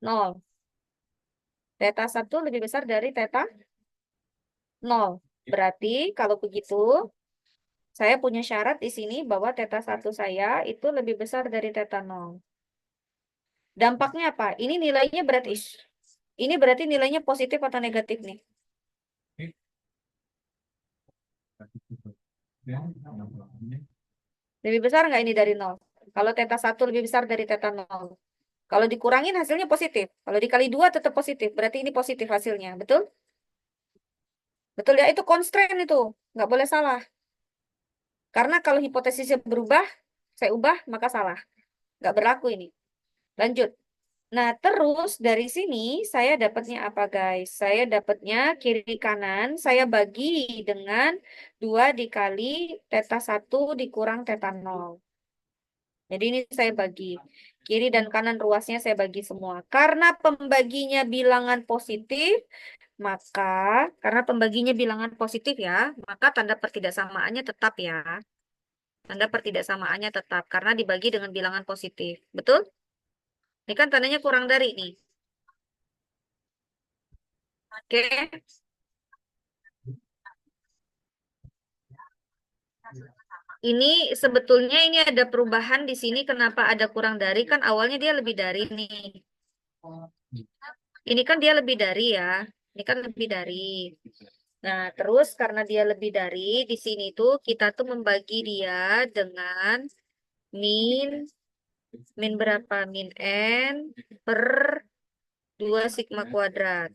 B: 0. Teta 1 lebih besar dari teta 0. Berarti kalau begitu, saya punya syarat di sini bahwa theta 1 saya itu lebih besar dari theta 0. Dampaknya apa? Ini nilainya berarti, ini berarti nilainya positif atau negatif nih? Lebih besar nggak ini dari 0? Kalau theta 1 lebih besar dari theta 0. Kalau dikurangin hasilnya positif. Kalau dikali 2 tetap positif. Berarti ini positif hasilnya. Betul? Betul ya? Itu constraint itu. Nggak boleh salah. Karena kalau hipotesisnya berubah, saya ubah, maka salah. Nggak berlaku ini. Lanjut. Nah, terus dari sini saya dapatnya apa, guys? Saya dapatnya kiri kanan, saya bagi dengan 2 dikali theta 1 dikurang theta 0. Jadi ini saya bagi. Kiri dan kanan ruasnya saya bagi semua. Karena pembaginya bilangan positif, maka karena pembaginya bilangan positif ya, maka tanda pertidaksamaannya tetap ya. Tanda pertidaksamaannya tetap karena dibagi dengan bilangan positif. Betul? Ini kan tandanya kurang dari nih. Oke. Ini sebetulnya ini ada perubahan di sini. Kenapa ada kurang dari? Kan awalnya dia lebih dari nih. Ini kan dia lebih dari ya. Ini kan lebih dari. Nah, terus karena dia lebih dari, di sini tuh kita tuh membagi dia dengan min, min berapa? Min N per 2 sigma kuadrat.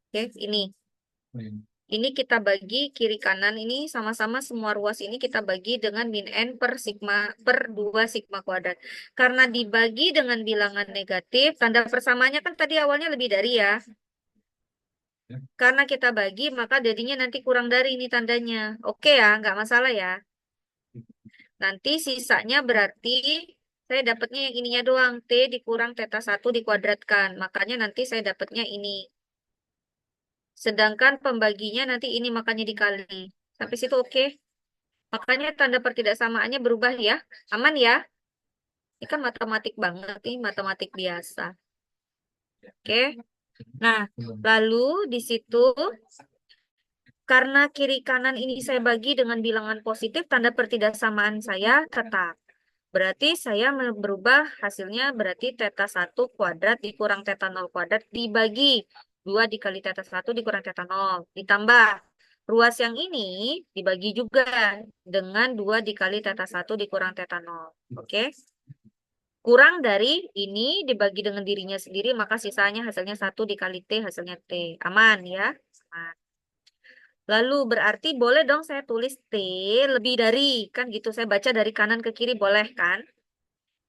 B: Oke, ini. Ini kita bagi kiri kanan ini sama-sama semua ruas ini kita bagi dengan min N per sigma per 2 sigma kuadrat. Karena dibagi dengan bilangan negatif, tanda persamaannya kan tadi awalnya lebih dari ya. Karena kita bagi, maka jadinya nanti kurang dari ini tandanya. Oke ya, nggak masalah ya. Nanti sisanya berarti saya dapatnya yang ininya doang. T dikurang theta 1 dikuadratkan. Makanya nanti saya dapatnya ini. Sedangkan pembaginya nanti ini makanya dikali. Sampai situ oke. Makanya tanda pertidaksamaannya berubah ya. Aman ya? Ini kan matematik banget nih, matematik biasa. Oke. Nah, lalu di situ karena kiri kanan ini saya bagi dengan bilangan positif, tanda pertidaksamaan saya tetap. Berarti saya berubah hasilnya berarti theta 1 kuadrat dikurang theta 0 kuadrat dibagi 2 dikali theta 1 dikurang theta 0. Ditambah ruas yang ini dibagi juga dengan 2 dikali theta 1 dikurang theta 0. Oke? Kurang dari ini dibagi dengan dirinya sendiri, maka sisanya hasilnya 1 dikali T, hasilnya T. Aman ya? Aman. Lalu berarti boleh dong saya tulis T lebih dari, kan gitu. Saya baca dari kanan ke kiri boleh kan?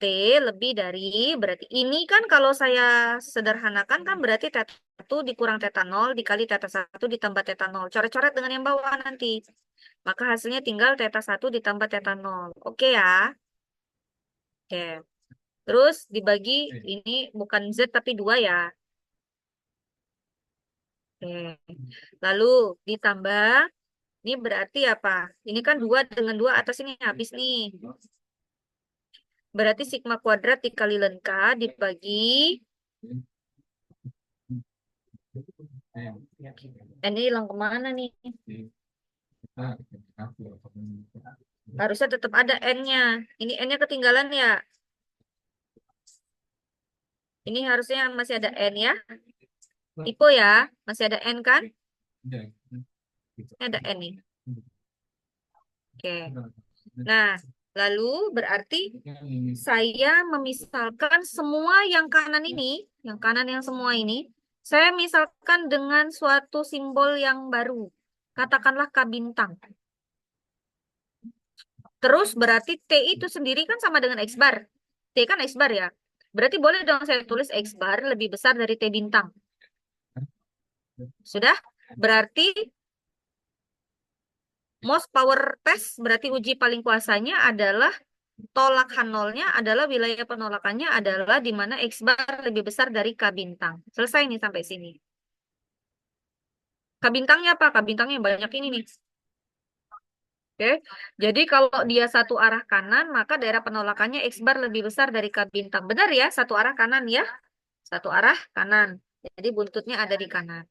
B: T lebih dari, berarti ini kan kalau saya sederhanakan kan berarti theta 1 dikurang theta 0 dikali theta 1 ditambah theta 0. Coret-coret dengan yang bawah nanti. Maka hasilnya tinggal theta 1 ditambah theta 0. Oke ya? Oke. Terus dibagi, ini bukan Z tapi 2 ya. Oke. Lalu ditambah, ini berarti apa? Ini kan 2 dengan 2 atas ini habis nih. Berarti sigma kuadrat dikali lengka dibagi N ini hilang kemana nih? Harusnya tetap ada N-nya. Ini N-nya ketinggalan ya. Ini harusnya masih ada N ya. Ipo ya. Masih ada N kan? Ini ada N nih. Oke. Nah, lalu berarti saya memisalkan semua yang kanan ini, yang kanan yang semua ini, saya misalkan dengan suatu simbol yang baru. Katakanlah K bintang. Terus berarti T itu sendiri kan sama dengan X bar. T kan X bar ya. Berarti boleh dong saya tulis X bar lebih besar dari T bintang. Sudah? Berarti most power test, berarti uji paling kuasanya adalah tolak nolnya adalah wilayah penolakannya adalah di mana X bar lebih besar dari K bintang. Selesai nih sampai sini. K bintangnya apa? K bintangnya banyak ini nih. Oke, jadi kalau dia satu arah kanan, maka daerah penolakannya X bar lebih besar dari K bintang. Benar ya? Satu arah kanan ya? Satu arah kanan. Jadi buntutnya ada di kanan.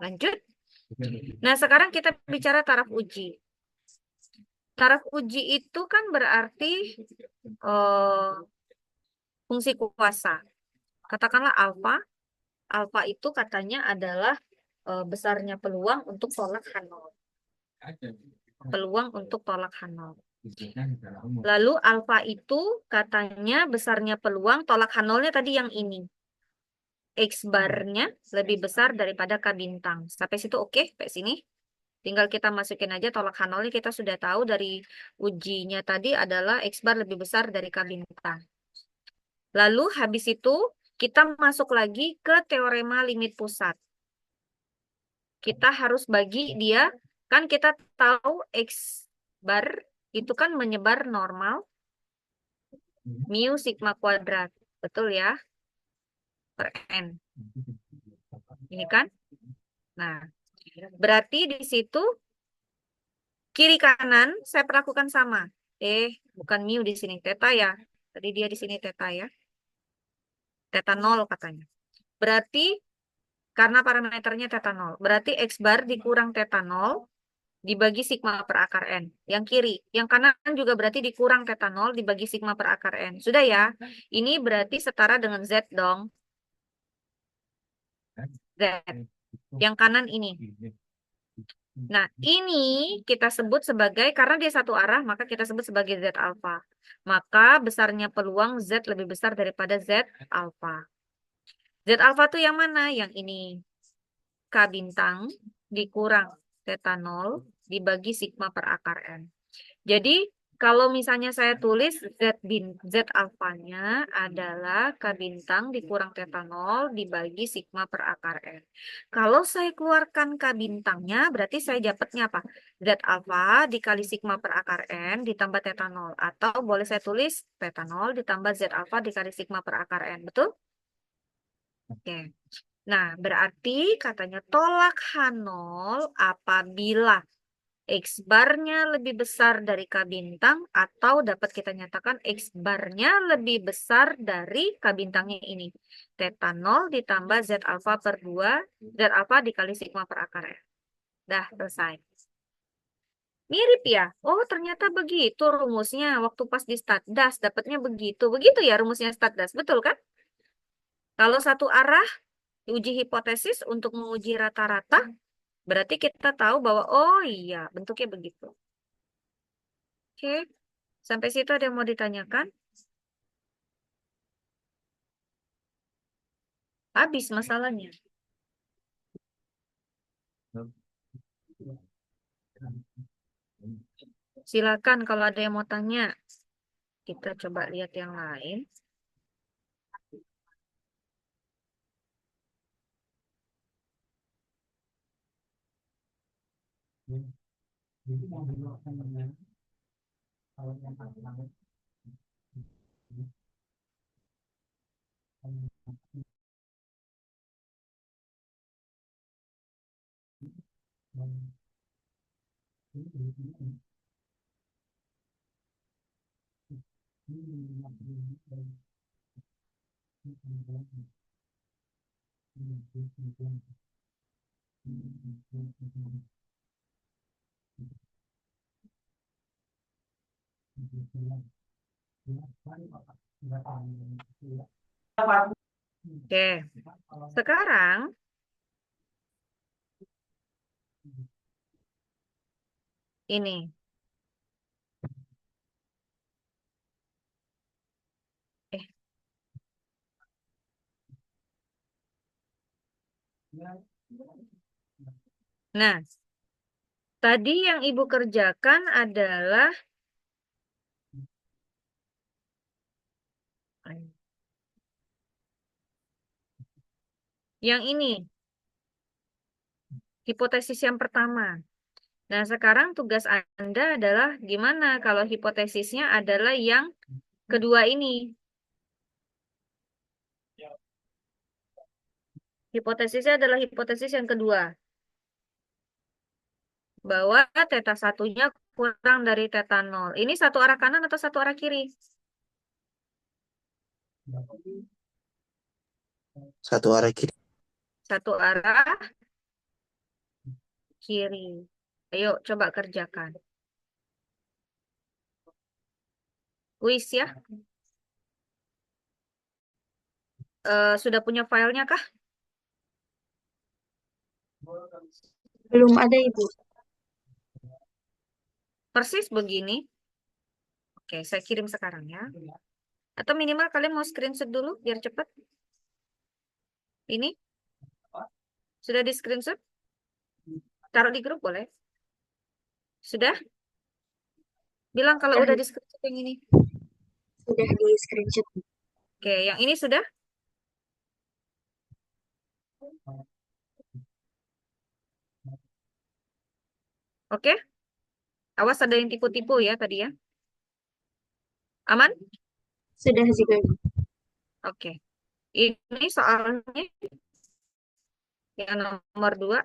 B: Lanjut. Nah, sekarang kita bicara taraf uji. Taraf uji itu kan berarti fungsi kuasa. Katakanlah alfa. Alfa itu katanya adalah besarnya peluang untuk tolak H0. Peluang untuk tolak H0. Lalu alfa itu katanya besarnya peluang tolak H0-nya tadi yang ini. X bar-nya lebih besar daripada K bintang. Sampai situ oke? Sampai sini. Tinggal kita masukin aja tolak H0-nya, kita sudah tahu dari ujinya tadi adalah X bar lebih besar dari K bintang. Lalu habis itu kita masuk lagi ke teorema limit pusat. Kita harus bagi dia, kan kita tahu X bar itu kan menyebar normal mu sigma kuadrat. Betul ya? Per N. Ini kan? Nah, berarti di situ kiri kanan saya perlakukan sama. Bukan mu di sini, theta ya. Tadi dia di sini theta ya. Theta 0 katanya. Berarti karena parameternya theta 0. Berarti X bar dikurang theta 0 dibagi sigma per akar N. Yang kiri. Yang kanan juga berarti dikurang theta 0 dibagi sigma per akar N. Sudah ya? Ini berarti setara dengan Z dong. Z. Yang kanan ini. Nah, ini kita sebut sebagai, karena dia satu arah, maka kita sebut sebagai Z alfa. Maka besarnya peluang Z lebih besar daripada Z alfa. Z alfa itu yang mana? Yang ini. K bintang dikurang theta 0 dibagi sigma per akar N. Jadi, kalau misalnya saya tulis Z alfanya adalah K bintang dikurang theta 0 dibagi sigma per akar N. Kalau saya keluarkan K bintangnya, berarti saya dapatnya apa? Z alfa dikali sigma per akar N ditambah theta 0. Atau boleh saya tulis theta 0 ditambah Z alfa dikali sigma per akar N. Betul? Oke. Nah, berarti katanya tolak H0 apabila X barnya lebih besar dari K bintang atau dapat kita nyatakan X barnya lebih besar dari K bintangnya ini. Theta 0 ditambah Z alfa per 2, Z alfa dikali sigma per akar N. Dah, selesai. Mirip ya? Oh, ternyata begitu rumusnya. Waktu pas di statdas dapatnya begitu. Begitu ya rumusnya statdas, betul kan? Kalau satu arah, uji hipotesis untuk menguji rata-rata, berarti kita tahu bahwa, oh iya, bentuknya begitu. Oke, sampai situ ada yang mau ditanyakan? Habis masalahnya. Silakan kalau ada yang mau tanya. Kita coba lihat yang lain.
C: Jadi mau dilakukan dengan kalau yang
B: Oke, sekarang ini. Nah, tadi yang Ibu kerjakan adalah yang ini. Hipotesis yang pertama. Nah, sekarang tugas Anda adalah gimana kalau hipotesisnya adalah yang kedua ini. Hipotesisnya adalah hipotesis yang kedua. Bahwa theta satunya kurang dari theta 0. Ini satu arah kanan atau satu arah kiri?
E: Satu arah kiri.
B: Satu arah kiri. Ayo coba kerjakan. Kuis ya. Sudah punya filenya kah?
A: Belum ada Ibu.
B: Persis begini. Oke, saya kirim sekarang ya. Atau minimal kalian mau screenshot dulu biar cepat. Ini. Sudah di screenshot? Taruh di grup boleh? Sudah? Bilang kalau udah di screenshot yang ini.
A: Sudah di screenshot.
B: Oke, yang ini sudah? Oke. Awas ada yang tipu-tipu ya tadi ya. Aman?
A: Sudah juga Ibu.
B: Oke. Ini soalnya yang nomor 2.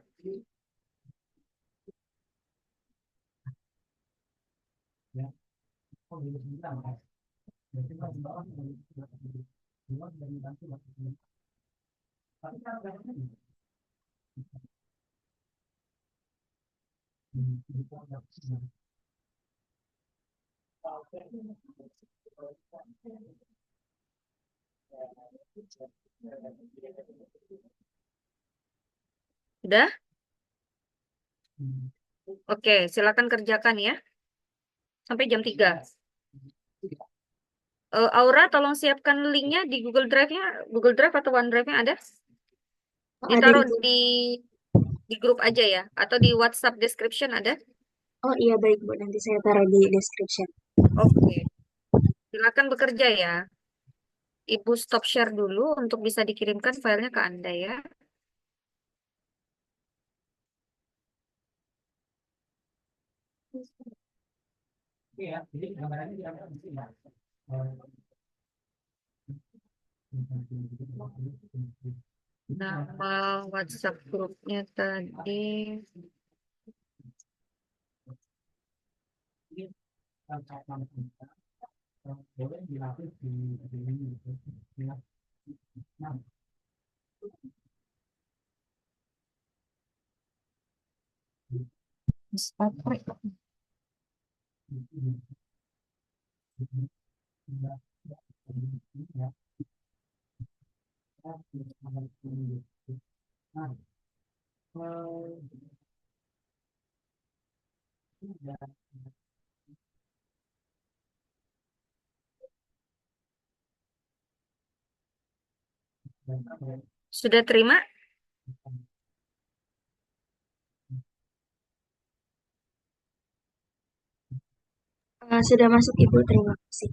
B: Sudah? Oke, silakan kerjakan ya. Sampai jam 3. Aura, tolong siapkan linknya di Google Drive-nya. Google Drive atau OneDrive-nya ada?
A: Ada
B: Ditaruh
A: Ibu.
B: di grup aja ya. Atau di WhatsApp description ada?
A: Oh iya baik Bu, nanti saya taruh di description.
B: Oke. Silakan bekerja ya. Ibu stop share dulu untuk bisa dikirimkan filenya ke Anda ya. Nama WhatsApp grupnya tadi. Sudah terima?
A: Sudah masuk Ibu, terima kasih.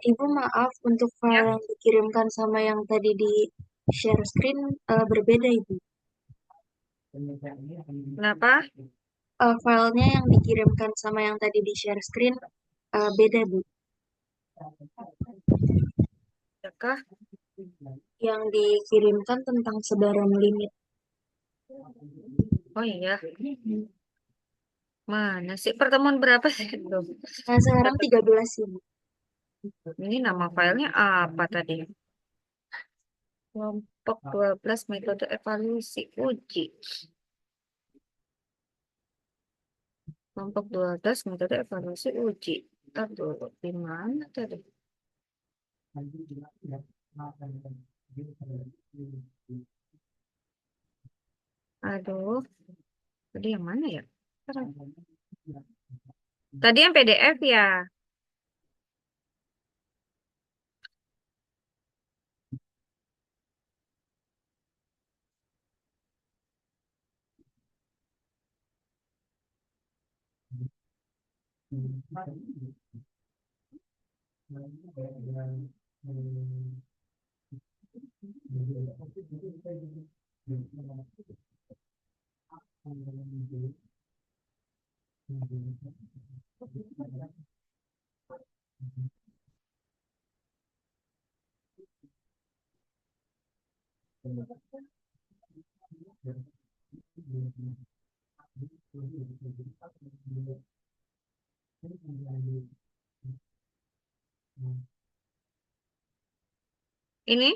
A: Ibu maaf, untuk file
B: Ya.
A: yang dikirimkan sama yang tadi di share screen berbeda Ibu.
B: Kenapa?
A: Filenya yang dikirimkan sama yang tadi di share screen beda Bu.
B: Adakah?
A: Yang dikirimkan tentang sebaran limit.
B: Oh iya, mana sih pertemuan berapa sih itu?
A: Nah, sekarang 13 Ibu.
B: Ini nama filenya apa tadi? Kelompok 12 metode evaluasi uji. Kelompok 12 metode evaluasi uji. Ntar dulu, di mana tadi? Aduh, tadi yang mana ya? Tadi yang PDF ya? Ini?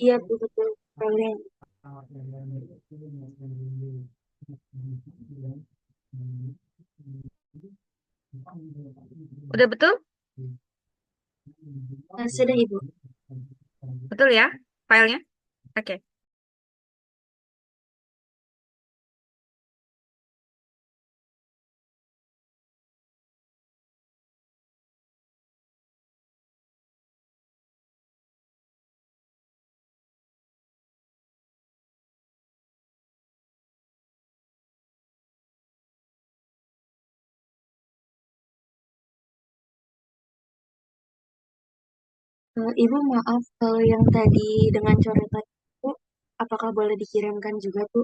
A: Iya, Bu, betul. Kalian.
B: Udah betul?
A: Sudah, Ibu.
B: Betul ya filenya? Oke.
A: Ibu, maaf, yang tadi dengan coretan itu, apakah boleh dikirimkan juga, Bu?